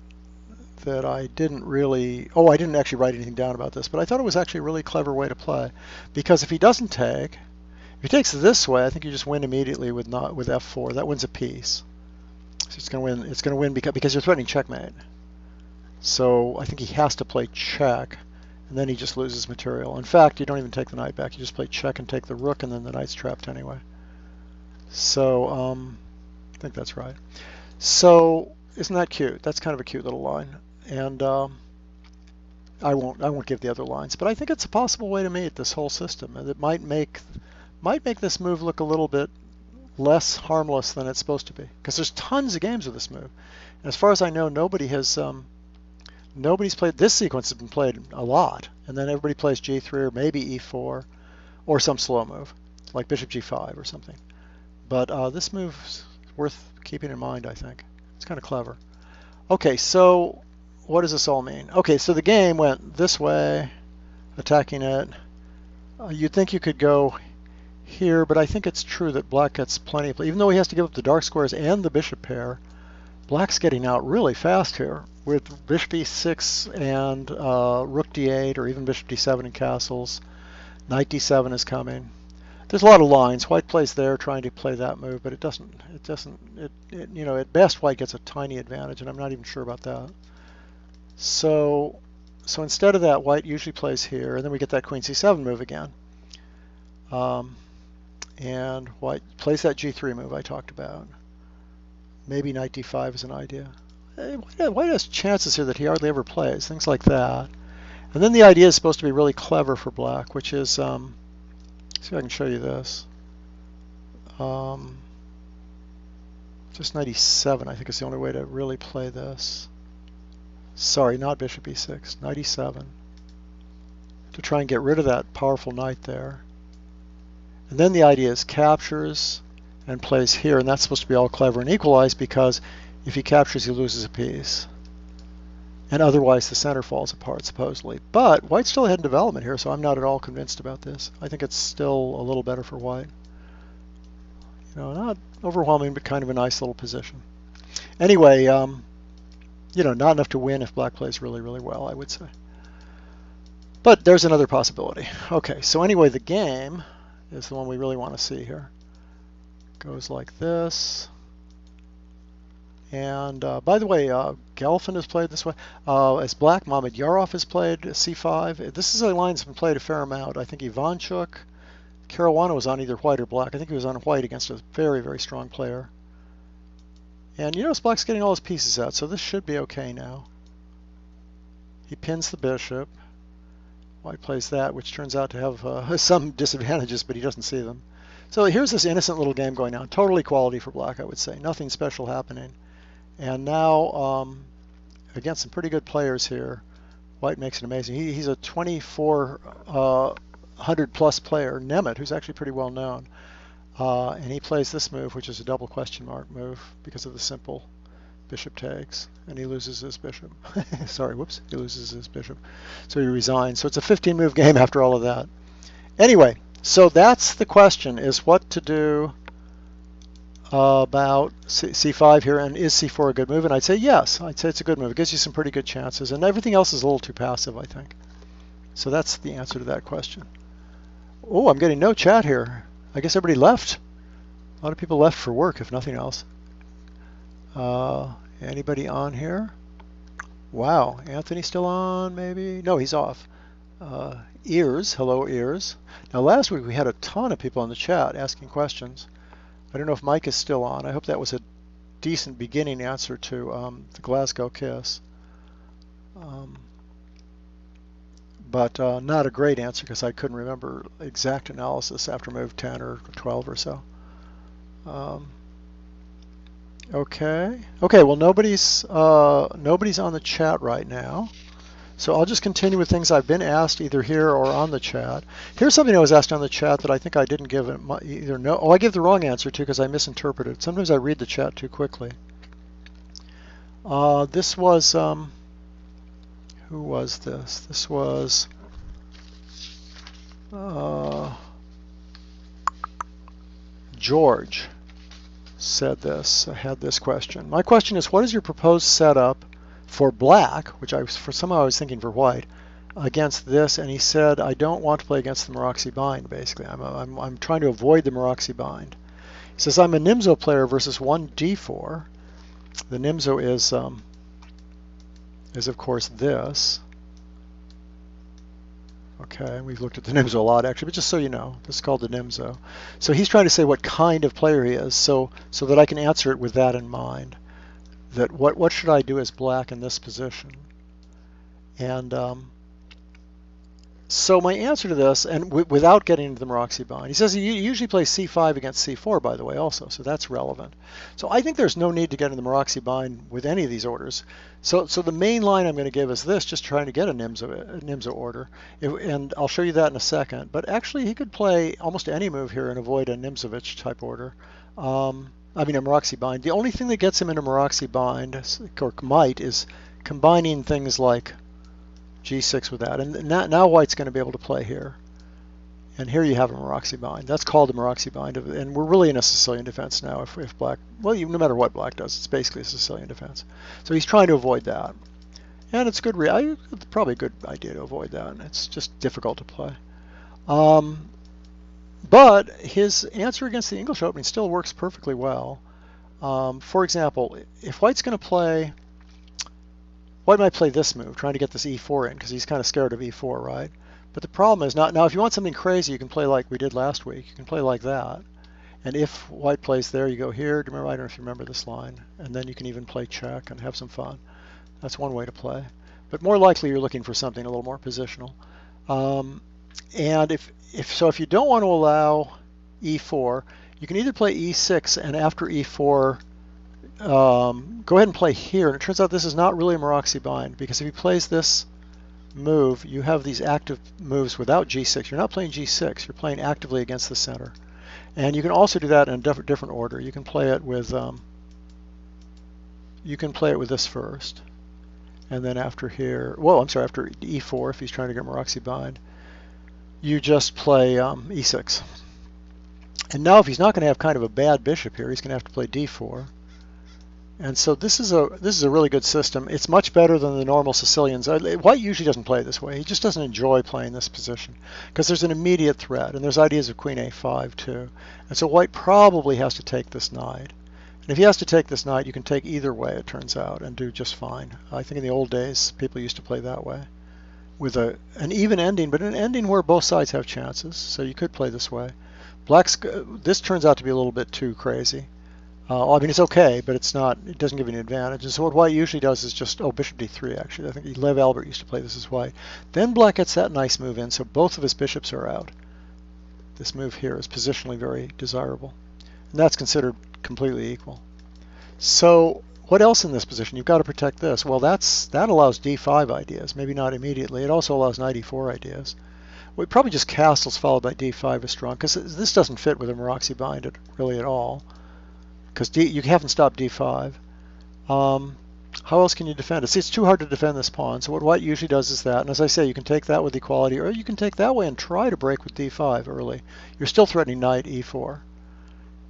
I didn't really, I didn't actually write anything down about this, but I thought it was actually a really clever way to play. Because if he doesn't take, if he takes this way, I think you just win immediately with f4. That wins a piece. So it's going to win. It's going to win because you're threatening checkmate. So I think he has to play check, and then he just loses material. In fact, you don't even take the knight back. You just play check and take the rook, and then the knight's trapped anyway. So I think that's right. So isn't that cute? That's kind of a cute little line. And I won't give the other lines, but I think it's a possible way to mate this whole system, and it might make this move look a little bit less harmless than it's supposed to be, because there's tons of games with this move. And as far as I know, nobody's played this sequence. Has been played a lot, and then everybody plays G3 or maybe E4 or some slow move like Bishop G5 or something. But this move's worth keeping in mind, I think. It's kind of clever. Okay, so what does this all mean? Okay, so the game went this way, attacking it. You'd think you could go here, but I think it's true that black gets plenty of play. Even though he has to give up the dark squares and the bishop pair, black's getting out really fast here with bishop e6 and rook d8, or even bishop d7 in castles. Knight d7 is coming. There's a lot of lines. White plays there trying to play that move, but it doesn't, you know, at best white gets a tiny advantage, and I'm not even sure about that. So instead of that, white usually plays here, and then we get that queen c7 move again. And white plays that g3 move I talked about. Maybe knight d5 is an idea. White has chances here that he hardly ever plays, things like that. And then the idea is supposed to be really clever for black, which is, see if I can show you this. Just knight e7, I think, is the only way to really play this. Sorry, not bishop e6, knight e7. To try and get rid of that powerful knight there. And then the idea is captures and plays here, and that's supposed to be all clever and equalized, because if he captures, he loses a piece. And otherwise the center falls apart, supposedly. But white's still ahead in development here, so I'm not at all convinced about this. I think it's still a little better for white. You know, not overwhelming, but kind of a nice little position. Anyway, you know, not enough to win if black plays really, really well, I would say. But there's another possibility. Okay, so anyway, the game is the one we really want to see here. Goes like this. And by the way, Gelfand has played this way. As black, Mohamed Yarov has played c5. This is a line that's been played a fair amount. I think Ivanchuk, Caruana was on either white or black. I think he was on white against a very, very strong player. And you notice black's getting all his pieces out, so this should be okay now. He pins the bishop. White plays that, which turns out to have some disadvantages, but he doesn't see them. So here's this innocent little game going on. Total equality for black, I would say. Nothing special happening. And now, against some pretty good players here, white makes it amazing. He's a 2,400-plus player, Nemeth, who's actually pretty well known. And he plays this move, which is a double question mark move because of the simple bishop takes, and he loses his bishop. Sorry, whoops, he loses his bishop. So he resigns. So it's a 15-move game after all of that. Anyway, so that's the question, is what to do about c5 here, and is c4 a good move? And I'd say yes. I'd say it's a good move. It gives you some pretty good chances, and everything else is a little too passive, I think. So that's the answer to that question. Oh, I'm getting no chat here. I guess everybody left. A lot of people left for work, if nothing else. Anybody on here? Wow, Anthony's still on, maybe? No, he's off. Ears, hello Ears. Now last week we had a ton of people in the chat asking questions. I don't know if Mike is still on. I hope that was a decent beginning answer to the Glasgow kiss. But not a great answer, because I couldn't remember exact analysis after move 10 or 12 or so. Okay. Well, nobody's on the chat right now, so I'll just continue with things I've been asked either here or on the chat. Here's something I was asked on the chat that I think I didn't give either. No, I gave the wrong answer too, because I misinterpreted. Sometimes I read the chat too quickly. This was who was this? This was George. Said this, had this question. My question is, what is your proposed setup for black, which somehow I was thinking for white, against this? And he said, I don't want to play against the Maroczy bind, basically. I'm trying to avoid the Maroczy bind. He says, I'm a Nimzo player versus 1d4, The Nimzo is of course this. Okay, we've looked at the Nimzo a lot actually, but just so you know, this is called the Nimzo. So he's trying to say what kind of player he is, so that I can answer it with that in mind. That what should I do as black in this position? And so my answer to this, and without getting into the Maroczy bind, he says he usually plays c5 against c4, by the way, also, so that's relevant. So I think there's no need to get into the Maroczy bind with any of these orders. So the main line I'm going to give is this, just trying to get a Nimzo order, and I'll show you that in a second. But actually, he could play almost any move here and avoid a Nimzovich type order. I mean, a Maroczy bind. The only thing that gets him into Maroczy bind, or might, is combining things like g6 with that, and now white's going to be able to play here, and here you have a Maroczy bind. That's called a Maroczy bind, and we're really in a Sicilian defense now. If black, well, no matter what black does, it's basically a Sicilian defense. So he's trying to avoid that, and it's good. It's probably a good idea to avoid that. It's just difficult to play. But his answer against the English opening still works perfectly well. For example, if white's going to play. White might play this move, trying to get this e4 in, because he's kind of scared of e4, right? But the problem is, now if you want something crazy, you can play like we did last week. You can play like that. And if white plays there, you go here. Do you remember? I don't know if you remember this line. And then you can even play check and have some fun. That's one way to play. But more likely, you're looking for something a little more positional. And if you don't want to allow e4, you can either play e6, and after e4, go ahead and play here. And it turns out this is not really a Maroczy bind, because if he plays this move, you have these active moves without g6. You're not playing g6. You're playing actively against the center. And you can also do that in a different order. You can play it with this first, and then after here. Well, I'm sorry, after e4, if he's trying to get Maroczy bind, you just play e6. And now, if he's not going to have kind of a bad bishop here, he's going to have to play d4. And so this is a really good system. It's much better than the normal Sicilians. White usually doesn't play this way. He just doesn't enjoy playing this position because there's an immediate threat, and there's ideas of queen a5 too. And so white probably has to take this knight. And if he has to take this knight, you can take either way, it turns out, and do just fine. I think in the old days, people used to play that way with an even ending, but an ending where both sides have chances. So you could play this way. This turns out to be a little bit too crazy. I mean, it's okay, but it's not. It doesn't give you an advantage. And so what white usually does is just, bishop d3, actually. I think Lev Albert used to play this as white. Then black gets that nice move in, so both of his bishops are out. This move here is positionally very desirable. And that's considered completely equal. So what else in this position? You've got to protect this. Well, that allows d5 ideas, maybe not immediately. It also allows knight e4 ideas. Well, probably just castles followed by d5 is strong, because this doesn't fit with a Maroczy bind really at all. Because you haven't stopped d5. How else can you defend it? See, it's too hard to defend this pawn. So what white usually does is that. And as I say, you can take that with equality, or you can take that way and try to break with d5 early. You're still threatening knight e4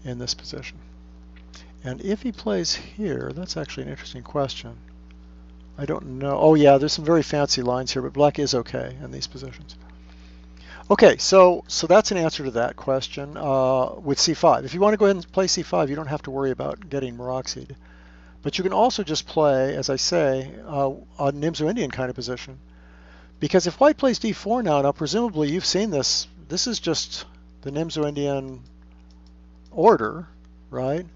in this position. And if he plays here, that's actually an interesting question. I don't know. Oh yeah, there's some very fancy lines here, but black is okay in these positions. Okay, so that's an answer to that question with c5. If you want to go ahead and play c5, you don't have to worry about getting Maroczy'd. But you can also just play, as I say, a Nimzo-Indian kind of position. Because if white plays d4 now presumably you've seen this. This is just the Nimzo-Indian order, right?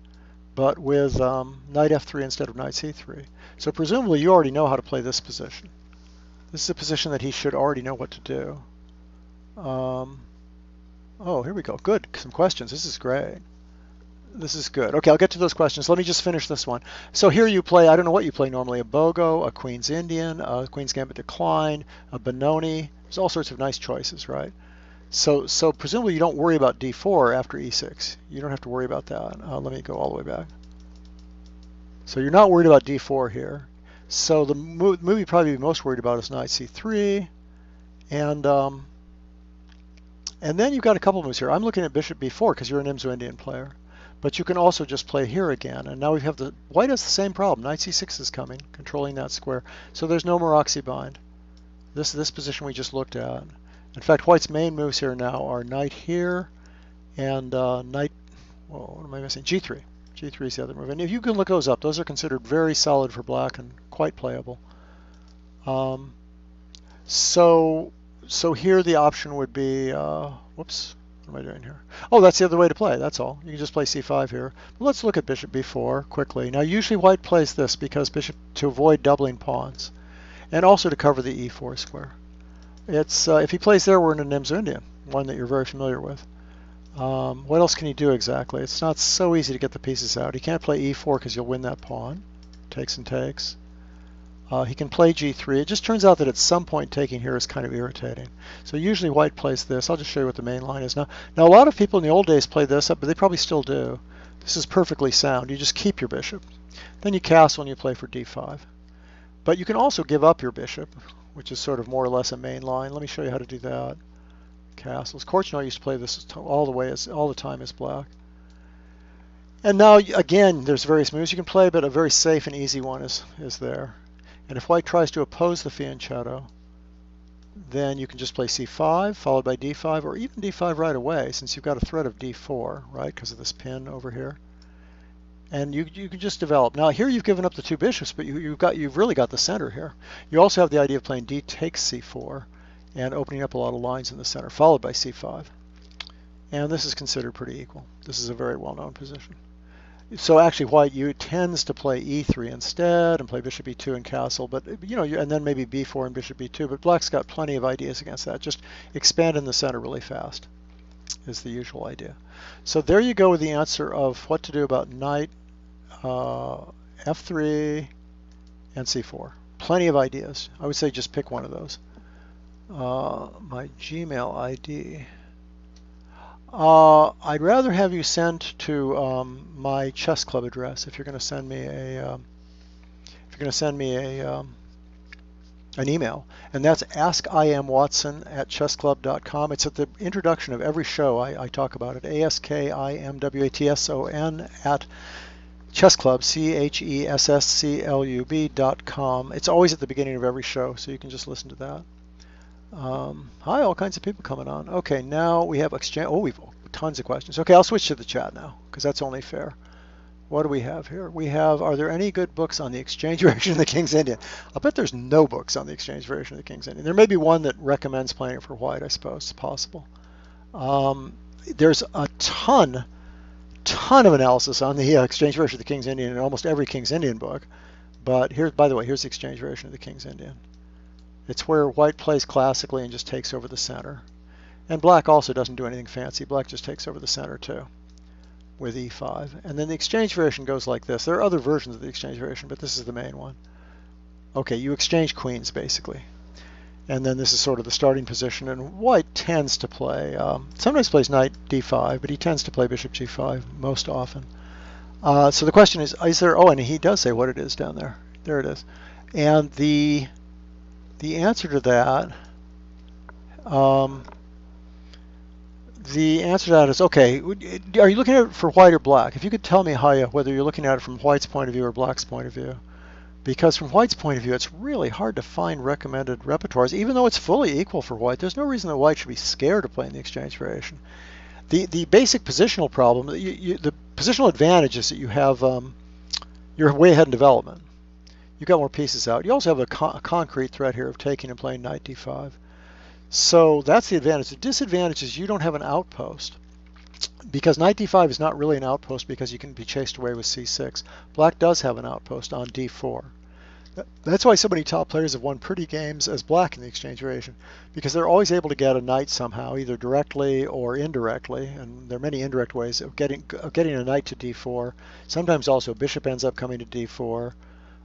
But with knight f3 instead of knight c3. So presumably you already know how to play this position. This is a position that he should already know what to do. Oh, here we go. Good. Some questions. This is great. This is good. Okay, I'll get to those questions. Let me just finish this one. So here you play, I don't know what you play normally, a Bogo, a Queen's Indian, a Queen's Gambit Decline, a Benoni. There's all sorts of nice choices, right? So presumably you don't worry about d4 after e6. You don't have to worry about that. Let me go all the way back. So you're not worried about d4 here. So the move you'd probably be most worried about is knight c3. And then you've got a couple moves here. I'm looking at bishop b4 because you're an Nimzo-Indian player. But you can also just play here again. And now we have white has the same problem. Knight c6 is coming, controlling that square. So there's no Maroczy bind. This position we just looked at. In fact, white's main moves here now are knight here and knight, what am I missing? g3. G3 is the other move. And if you can look those up, those are considered very solid for black and quite playable. So here the option would be, whoops, what am I doing here? Oh, that's the other way to play, that's all. You can just play c5 here. But let's look at bishop b4 quickly. Now usually white plays this because bishop to avoid doubling pawns and also to cover the e4 square. It's if he plays there, we're in a Nimzo Indian, one that you're very familiar with. What else can he do exactly? It's not so easy to get the pieces out. He can't play e4 because you'll win that pawn. Takes and takes. He can play g3. It just turns out that at some point taking here is kind of irritating. So usually white plays this. I'll just show you what the main line is now. Now a lot of people in the old days played this up, but they probably still do. This is perfectly sound. You just keep your bishop. Then you castle and you play for d5. But you can also give up your bishop, which is sort of more or less a main line. Let me show you how to do that. Castles. Korchnoi used to play this all the time as black. And now again, there's various moves you can play, but a very safe and easy one is there. And if white tries to oppose the fianchetto, then you can just play c5 followed by d5, or even d5 right away, since you've got a threat of d4, right, because of this pin over here. And you can just develop. Now here you've given up the two bishops, but you've really got the center here. You also have the idea of playing d takes c4 and opening up a lot of lines in the center, followed by c5. And this is considered pretty equal. This is a very well-known position. So actually white tends to play e3 instead and play bishop e2 and castle, but and then maybe b4 and bishop e2, but black's got plenty of ideas against that. Just expand in the center really fast is the usual idea. So there you go with the answer of what to do about knight f3 and c4. Plenty of ideas. I would say just pick one of those. My Gmail ID. I'd rather have you send to my chess club address if you're going to send me an email, and that's askimwatson@chessclub.com. It's at the introduction of every show. I talk about it. ASKIMWATSON at chessclub, CHESSCLUB.com. It's always at the beginning of every show, so you can just listen to that. Hi, all kinds of people coming on. Okay, now we have exchange. Oh, we've tons of questions. Okay, I'll switch to the chat now because that's only fair. What do we have here? We have, are there any good books on the exchange variation of the King's Indian? I'll bet there's no books on the exchange variation of the King's Indian. There may be one that recommends playing it for white, I suppose. It's possible. There's a ton of analysis on the exchange variation of the King's Indian in almost every King's Indian book. But here, by the way, here's the exchange variation of the King's Indian. It's where white plays classically and just takes over the center. And black also doesn't do anything fancy. Black just takes over the center too with e5. And then the exchange variation goes like this. There are other versions of the exchange variation, but this is the main one. Okay, you exchange queens basically. And then this is sort of the starting position. And white tends to play, sometimes plays knight d5, but he tends to play bishop g5 most often. So the question is there, oh, and he does say what it is down there. There it is. And the answer to that, is okay. Are you looking at it for white or black? If you could tell me, Haya, whether you're looking at it from white's point of view or black's point of view, because from white's point of view, it's really hard to find recommended repertoires, even though it's fully equal for white. There's no reason that white should be scared of playing the exchange variation. The basic positional problem, the positional advantage is that you have you're way ahead in development. You've got more pieces out. You also have a concrete threat here of taking and playing knight d5. So that's the advantage. The disadvantage is you don't have an outpost, because knight d5 is not really an outpost because you can be chased away with c6. Black does have an outpost on d4. That's why so many top players have won pretty games as black in the exchange variation, because they're always able to get a knight somehow, either directly or indirectly, and there are many indirect ways of getting a knight to d4. Sometimes also bishop ends up coming to d4.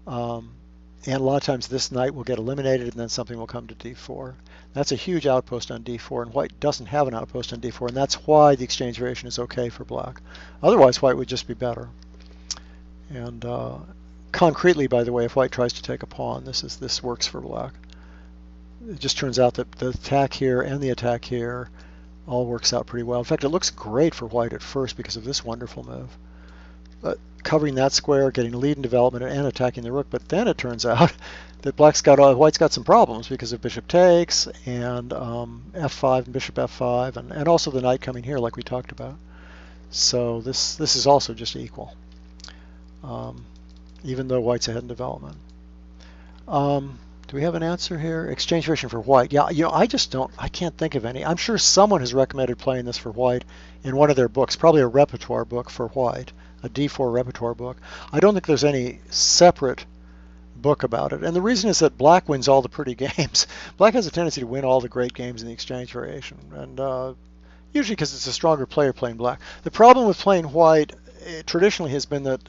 And a lot of times this knight will get eliminated and then something will come to d4. That's a huge outpost on d4, and white doesn't have an outpost on d4, and that's why the exchange variation is okay for black. Otherwise, white would just be better. And concretely, by the way, if white tries to take a pawn, this works for black. It just turns out that the attack here and the attack here all works out pretty well. In fact, it looks great for white at first because of this wonderful move. Covering that square, getting a lead in development, and attacking the rook. But then it turns out that white's got some problems because of bishop takes and f5 and bishop f5, and also the knight coming here like we talked about. So this is also just equal. even though white's ahead in development. Do we have an answer here? Exchange variation for white. Yeah, I can't think of any. I'm sure someone has recommended playing this for white in one of their books, probably a repertoire book for white, a D4 repertoire book. I don't think there's any separate book about it. And the reason is that black wins all the pretty games. Black has a tendency to win all the great games in the exchange variation, and usually because it's a stronger player playing black. The problem with playing white traditionally has been that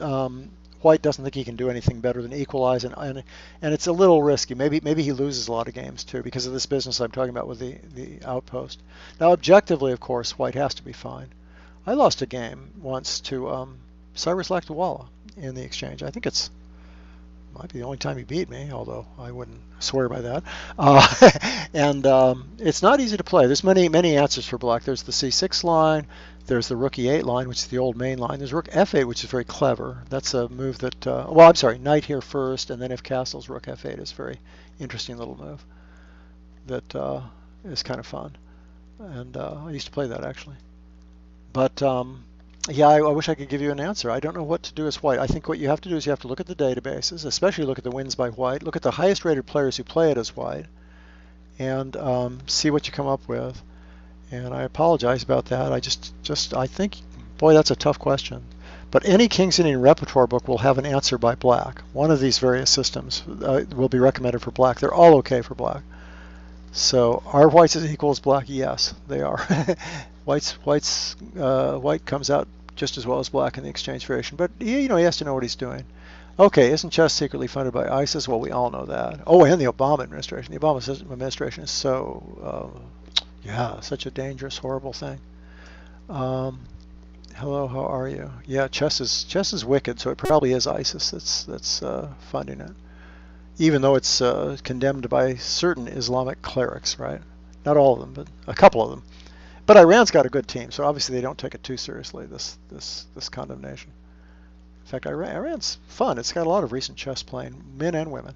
white doesn't think he can do anything better than equalize, and it's a little risky. Maybe he loses a lot of games too because of this business I'm talking about with the outpost. Now objectively, of course, white has to be fine. I lost a game once to Cyrus Lakdawalla in the exchange. I think it's might be the only time he beat me, although I wouldn't swear by that. And it's not easy to play. There's many answers for black. There's the c6 line. There's the rook e8 line, which is the old main line. There's rook f8, which is very clever. That's a move that, well, I'm sorry, knight here first, and then if castles, rook f8 is a very interesting little move that is kind of fun. And I used to play that, actually. But yeah, I wish I could give you an answer. I don't know what to do as white. I think what you have to do is you have to look at the databases, especially look at the wins by white, look at the highest rated players who play it as white, and see what you come up with. And I apologize about that. I think, boy, that's a tough question. But any King's Indian repertoire book will have an answer by black. One of these various systems will be recommended for black. They're all okay for black. So are whites as equal as black? Yes, they are. White comes out just as well as black in the exchange variation, but he has to know what he's doing. Okay, isn't chess secretly funded by ISIS? Well, we all know that. Oh, and the Obama administration. The Obama administration is so, yeah, such a dangerous, horrible thing. Hello, how are you? Yeah, chess is wicked, so it probably is ISIS that's funding it, even though it's condemned by certain Islamic clerics, right? Not all of them, but a couple of them. But Iran's got a good team, so obviously they don't take it too seriously, this condemnation. In fact, Iran's fun. It's got a lot of recent chess playing, men and women.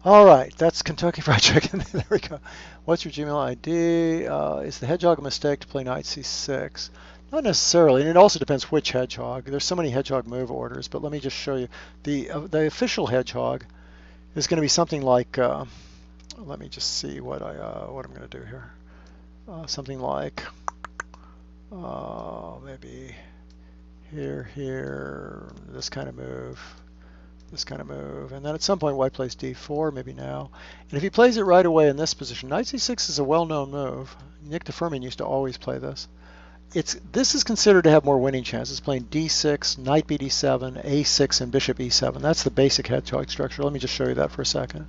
All right, that's Kentucky Fried Chicken. There we go. What's your Gmail ID? Is the hedgehog a mistake to play knight c6? Not necessarily, and it also depends which hedgehog. There's so many hedgehog move orders, but let me just show you. The official hedgehog is going to be something like, let me just see what I'm going to do here. Something like maybe here, this kind of move, and then at some point white plays d4, maybe now. And if he plays it right away in this position, knight c6 is a well-known move. Nick DeFermian used to always play this. This is considered to have more winning chances, playing d6, knight bd7, a6, and bishop e7. That's the basic hedgehog structure. Let me just show you that for a second.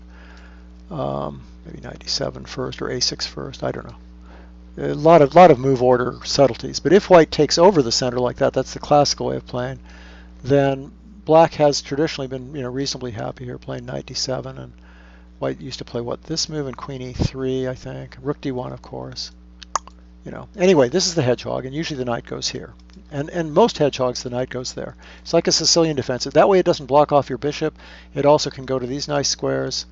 Maybe knight d7 first or a6 first, I don't know. A lot of move order subtleties. But if white takes over the center like that, that's the classical way of playing, then black has traditionally been reasonably happy here playing knight d7, and white used to play this move and queen e3, I think. Rook d1, of course. Anyway, this is the hedgehog, and usually the knight goes here. And most hedgehogs, the knight goes there. It's like a Sicilian defense. That way it doesn't block off your bishop. It also can go to these nice squares.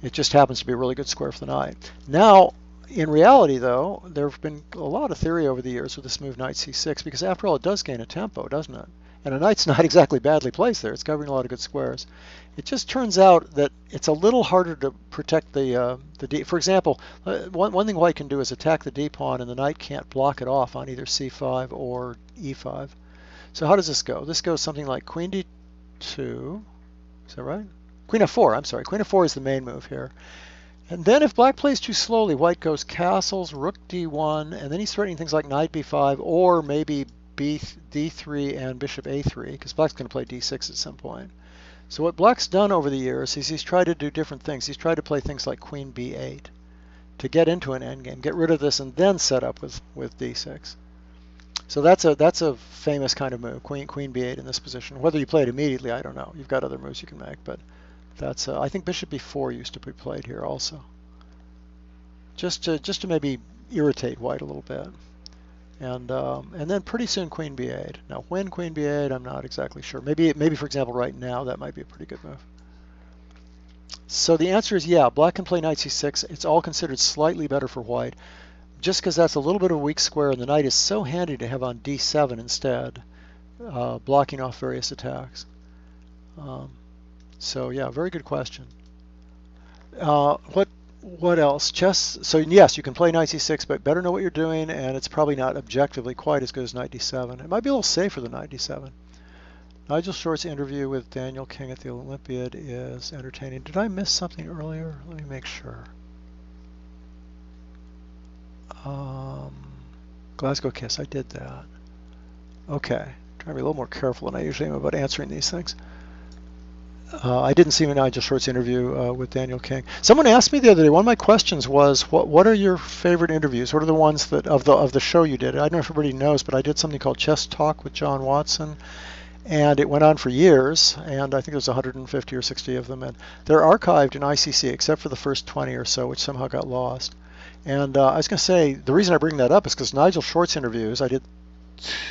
It just happens to be a really good square for the knight. Now, in reality, though, there have been a lot of theory over the years with this move knight c6, because after all, it does gain a tempo, doesn't it? And a knight's not exactly badly placed there. It's covering a lot of good squares. It just turns out that it's a little harder to protect the d. For example, one thing white can do is attack the d pawn, and the knight can't block it off on either c5 or e5. So how does this go? This goes something like queen d2. Is that right? Queen f4. I'm sorry. Queen f4 is the main move here. And then if black plays too slowly, white goes castles, rook d1, and then he's threatening things like knight b5 or maybe d3 and bishop a3, because black's going to play d6 at some point. So what black's done over the years is he's tried to do different things. He's tried to play things like queen b8 to get into an endgame, get rid of this, and then set up with d6. So that's a famous kind of move, queen b8 in this position. Whether you play it immediately, I don't know. You've got other moves you can make, but that's I think bishop b4 used to be played here also, just to maybe irritate white a little bit, and then pretty soon queen b8. Now when queen b8, I'm not exactly sure. Maybe for example right now that might be a pretty good move. So the answer is yeah, black can play knight c6. It's all considered slightly better for white, just because that's a little bit of a weak square, and the knight is so handy to have on d7 instead. blocking off various attacks. Um, so yeah, very good question. What else? Chess. So yes, you can play knight c6, but better know what you're doing, and it's probably not objectively quite as good as knight d7. It might be a little safer than knight d7. Nigel Short's interview with Daniel King at the Olympiad is entertaining. Did I miss something earlier? Let me make sure. Um, Glasgow Kiss, I did that. Okay, trying to be a little more careful than I usually am about answering these things. I didn't see Nigel Short's interview with Daniel King. Someone asked me the other day. One of my questions was, "What are your favorite interviews? What are the ones that of the show you did?" I don't know if everybody knows, but I did something called Chess Talk with John Watson, and it went on for years. And I think there's 150 or 60 of them, and they're archived in ICC except for the first 20 or so, which somehow got lost. And I was going to say the reason I bring that up is because Nigel Short's interviews, I did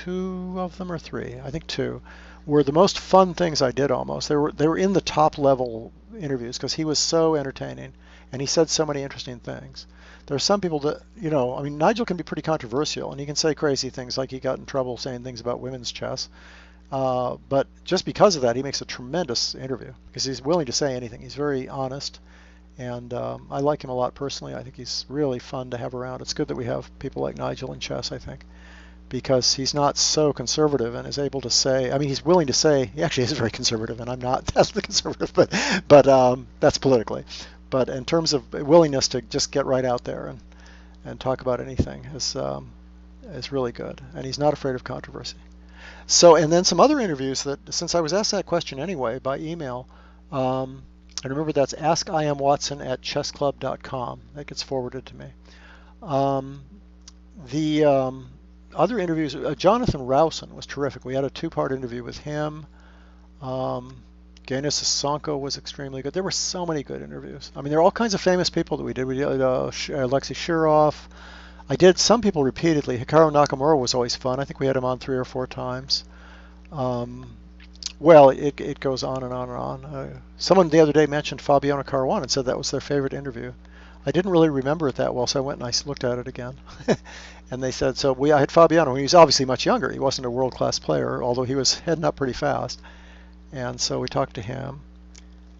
2 of them or 3, I think 2, were the most fun things I did almost. They were in the top level interviews because he was so entertaining and he said so many interesting things. There are some people that, I mean, Nigel can be pretty controversial and he can say crazy things like he got in trouble saying things about women's chess. But just because of that, he makes a tremendous interview because he's willing to say anything. He's very honest. And I like him a lot personally. I think he's really fun to have around. It's good that we have people like Nigel in chess, I think, because he's not so conservative and is able to say, I mean, he's willing to say, he actually is very conservative, and I'm not that's the conservative, but that's politically. But in terms of willingness to just get right out there and talk about anything is really good. And he's not afraid of controversy. So, and then some other interviews that, since I was asked that question anyway by email, and remember that's askiamwatson@chessclub.com. That gets forwarded to me. The other interviews, Jonathan Rowson was terrific. We had a 2-part interview with him. Gaines Sasonko was extremely good. There were so many good interviews. I mean, there are all kinds of famous people that we did. We did Alexei Shirov. I did some people repeatedly. Hikaru Nakamura was always fun. I think we had him on 3 or 4 times. Well, it goes on and on and on. Someone the other day mentioned Fabiano Caruana and said that was their favorite interview. I didn't really remember it that well, so I went and I looked at it again. And they said, I had Fabiano. He was obviously much younger. He wasn't a world-class player, although he was heading up pretty fast. And so we talked to him.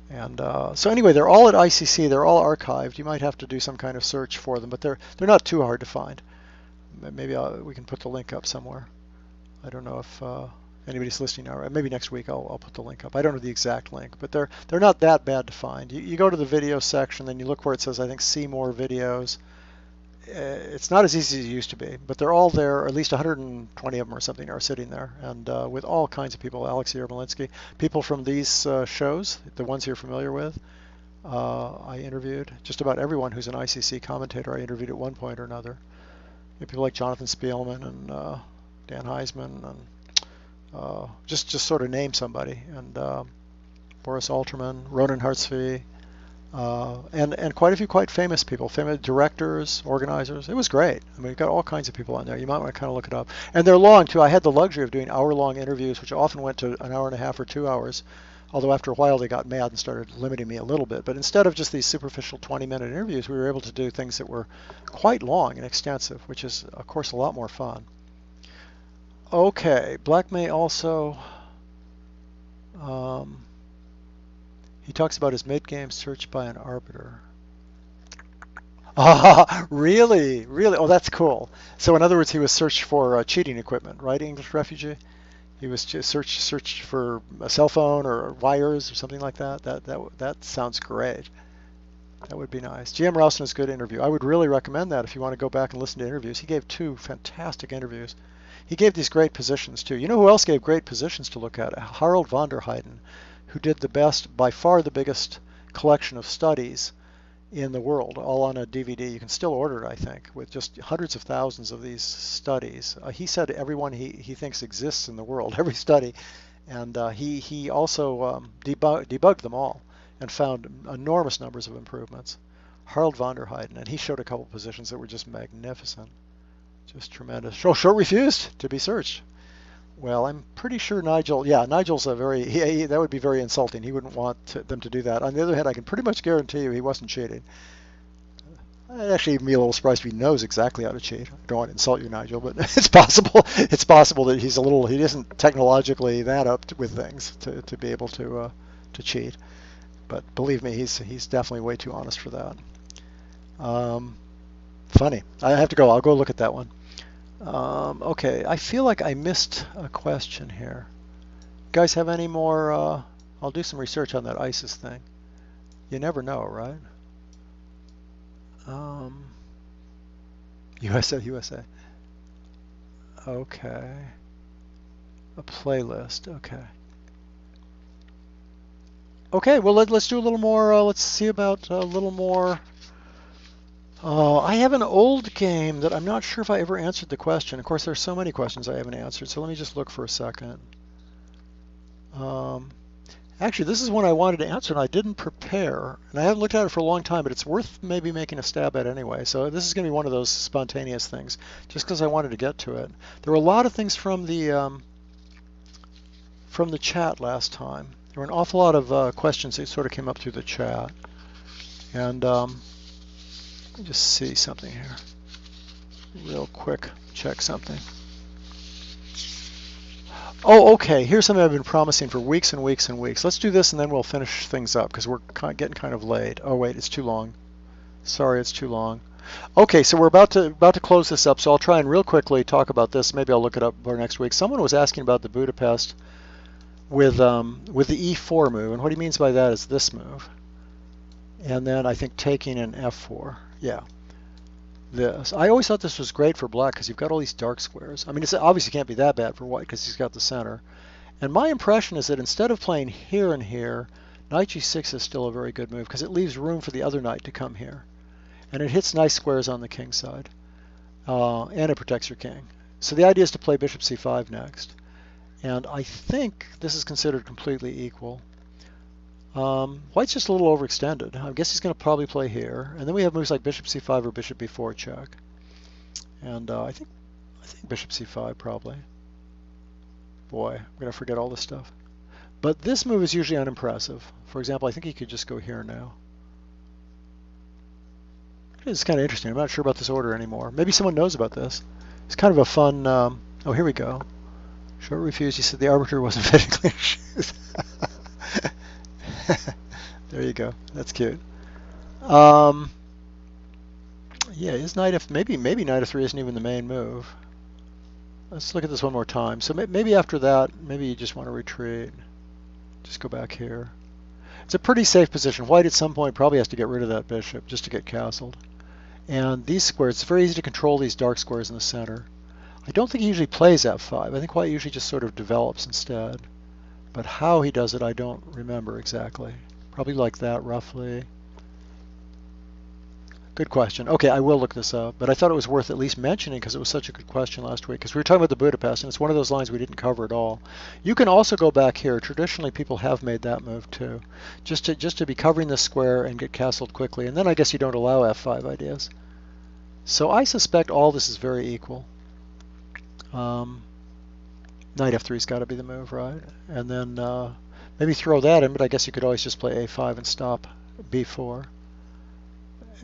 And so anyway, they're all at ICC. They're all archived. You might have to do some kind of search for them, but they're not too hard to find. Maybe we can put the link up somewhere. I don't know if anybody's listening now. Maybe next week I'll put the link up. I don't know the exact link, but they're not that bad to find. You go to the video section, then you look where it says, I think, see more videos. It's not as easy as it used to be, but they're all there, or at least 120 of them or something are sitting there, and with all kinds of people, Alexei Yermolinsky, people from these shows, the ones you're familiar with. I interviewed just about everyone who's an ICC commentator I interviewed at one point or another. People like Jonathan Spielman and Dan Heisman, and just sort of name somebody, and Boris Alterman, Ronan Hartsvy, and quite a few quite famous people, famous directors, organizers. It was great. I mean, we've got all kinds of people on there. You might want to kind of look it up. And they're long, too. I had the luxury of doing hour-long interviews, which often went to an hour and a half or 2 hours, although after a while they got mad and started limiting me a little bit. But instead of just these superficial 20-minute interviews, we were able to do things that were quite long and extensive, which is, of course, a lot more fun. Okay, Black May also... he talks about his mid-game search by an arbiter. Ah, really? Really? Oh, that's cool. So in other words, he was searched for cheating equipment, right, English refugee? He was just searched for a cell phone or wires or something like that. That sounds great. That would be nice. G.M. Rowson is a good interview. I would really recommend that if you want to go back and listen to interviews. He gave 2 fantastic interviews. He gave these great positions, too. You know who else gave great positions to look at? Harold van der Heijden, who did the best, by far the biggest collection of studies in the world, all on a DVD. You can still order it, I think, with just hundreds of thousands of these studies. He said everyone he thinks exists in the world, every study, and he also debugged them all and found enormous numbers of improvements. Harold van der Heijden, and he showed a couple positions that were just magnificent, just tremendous. Short refused to be searched. Well, I'm pretty sure Nigel's a very, that would be very insulting. He wouldn't want them to do that. On the other hand, I can pretty much guarantee you he wasn't cheating. I'd actually be a little surprised if he knows exactly how to cheat. I don't want to insult you, Nigel, but it's possible. It's possible that he isn't technologically that up with things to be able to cheat. But believe me, he's definitely way too honest for that. Um, Funny. I have to go. I'll go look at that one. Okay, I feel like I missed a question here. You guys have any more? I'll do some research on that ISIS thing. You never know, right? Um, USA. Okay. A playlist. Okay. Okay, well, let's do a little more. Let's see about a little more. I have an old game that I'm not sure if I ever answered the question. Of course, there's so many questions I haven't answered, so let me just look for a second. Um, Actually, this is one I wanted to answer and I didn't prepare, and I haven't looked at it for a long time, but it's worth maybe making a stab at anyway. So this is going to be one of those spontaneous things, just because I wanted to get to it. There were a lot of things from the chat last time. There were an awful lot of questions that sort of came up through the chat, and let me just see something here, real quick. Check something. Oh, okay. Here's something I've been promising for weeks and weeks and weeks. Let's do this and then we'll finish things up because we're getting kind of late. Oh, wait, it's too long. Sorry, it's too long. Okay, so we're about to close this up, so I'll try and real quickly talk about this. Maybe I'll look it up for next week. Someone was asking about the Budapest with the E4 move, and what he means by that is this move. And then I think taking an F4. Yeah. This. I always thought this was great for black because you've got all these dark squares. I mean, it obviously can't be that bad for white because he's got the center. And my impression is that instead of playing here and here, knight g6 is still a very good move because it leaves room for the other knight to come here. And it hits nice squares on the king side. And it protects your king. So the idea is to play bishop c5 next. And I think this is considered completely equal. White's just a little overextended. I guess he's going to probably play here. And then we have moves like bishop c5 or bishop b4 check. And I think bishop c5 probably. Boy, I'm going to forget all this stuff. But this move is usually unimpressive. For example, I think he could just go here now. It's kind of interesting. I'm not sure about this order anymore. Maybe someone knows about this. It's kind of a fun... oh, here we go. Short refused. He said the arbiter wasn't fitting clear shoes. There you go. That's cute. Yeah, is knight f maybe knight f3 isn't even the main move. Let's look at this one more time. So maybe after that, maybe you just want to retreat. Just go back here. It's a pretty safe position. White at some point probably has to get rid of that bishop just to get castled. And these squares, it's very easy to control these dark squares in the center. I don't think he usually plays f5. I think White usually just sort of develops instead. But how he does it, I don't remember exactly. Probably like that, roughly. Good question. Okay, I will look this up. But I thought it was worth at least mentioning because it was such a good question last week. Because we were talking about the Budapest, and it's one of those lines we didn't cover at all. You can also go back here. Traditionally, people have made that move too. Just to be covering the square and get castled quickly. And then I guess you don't allow f5 ideas. So I suspect all this is very equal. Knight f3's got to be the move, right? And then maybe throw that in, but I guess you could always just play a5 and stop b4.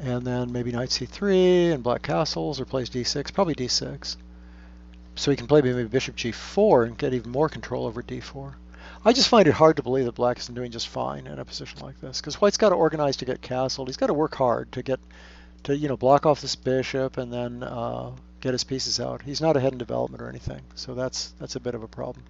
And then maybe knight c3 and black castles, or plays d6, probably d6. So he can play maybe bishop g4 and get even more control over d4. I just find it hard to believe that black isn't doing just fine in a position like this, because white's got to organize to get castled. He's got to work hard to get to block off this bishop and then get his pieces out. He's not ahead in development or anything, so that's a bit of a problem.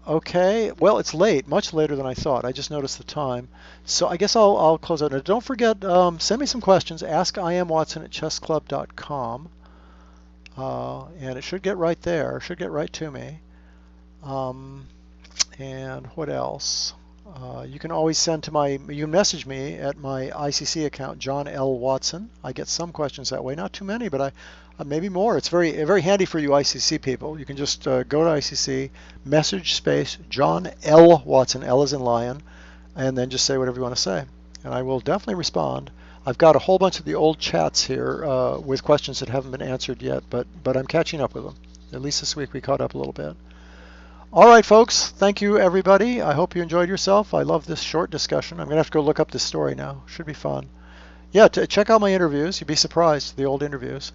Okay, well, it's late, much later than I thought. I just noticed the time. So I guess I'll close out. Now, don't forget, send me some questions. AskIamWatson@chessclub.com. And it should get right there. It should get right to me. And what else? You can always you can message me at my ICC account, John L. Watson. I get some questions that way, not too many, but maybe more. It's very handy for you ICC people. You can just go to ICC, message space, John L. Watson, L as in lion, and then just say whatever you want to say. And I will definitely respond. I've got a whole bunch of the old chats here with questions that haven't been answered yet, but I'm catching up with them. At least this week we caught up a little bit. All right, folks. Thank you, everybody. I hope you enjoyed yourself. I love this short discussion. I'm going to have to go look up this story now. Should be fun. Yeah, check out my interviews. You'd be surprised, the old interviews.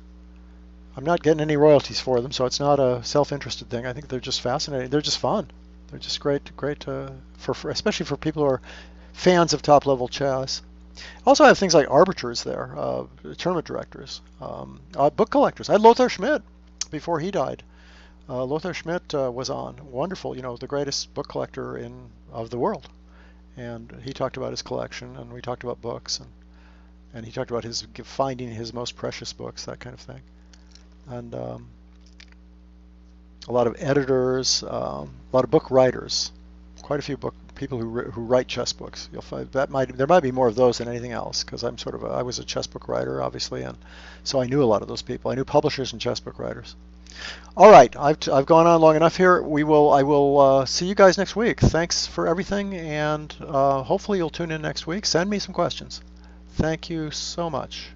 I'm not getting any royalties for them, so it's not a self-interested thing. I think they're just fascinating. They're just fun. They're just great for especially for people who are fans of top-level chess. Also, I have things like arbiters there, tournament directors, book collectors. I had Lothar Schmidt before he died. Lothar Schmidt was on. Wonderful, the greatest book collector of the world. And he talked about his collection, and we talked about books, and he talked about his finding his most precious books, that kind of thing. And a lot of editors, a lot of book writers, quite a few people who write chess books. You'll find there might be more of those than anything else, because I was a chess book writer, obviously, and so I knew a lot of those people. I knew publishers and chess book writers. All right, I've gone on long enough here. I will see you guys next week. Thanks for everything, and hopefully you'll tune in next week. Send me some questions. Thank you so much.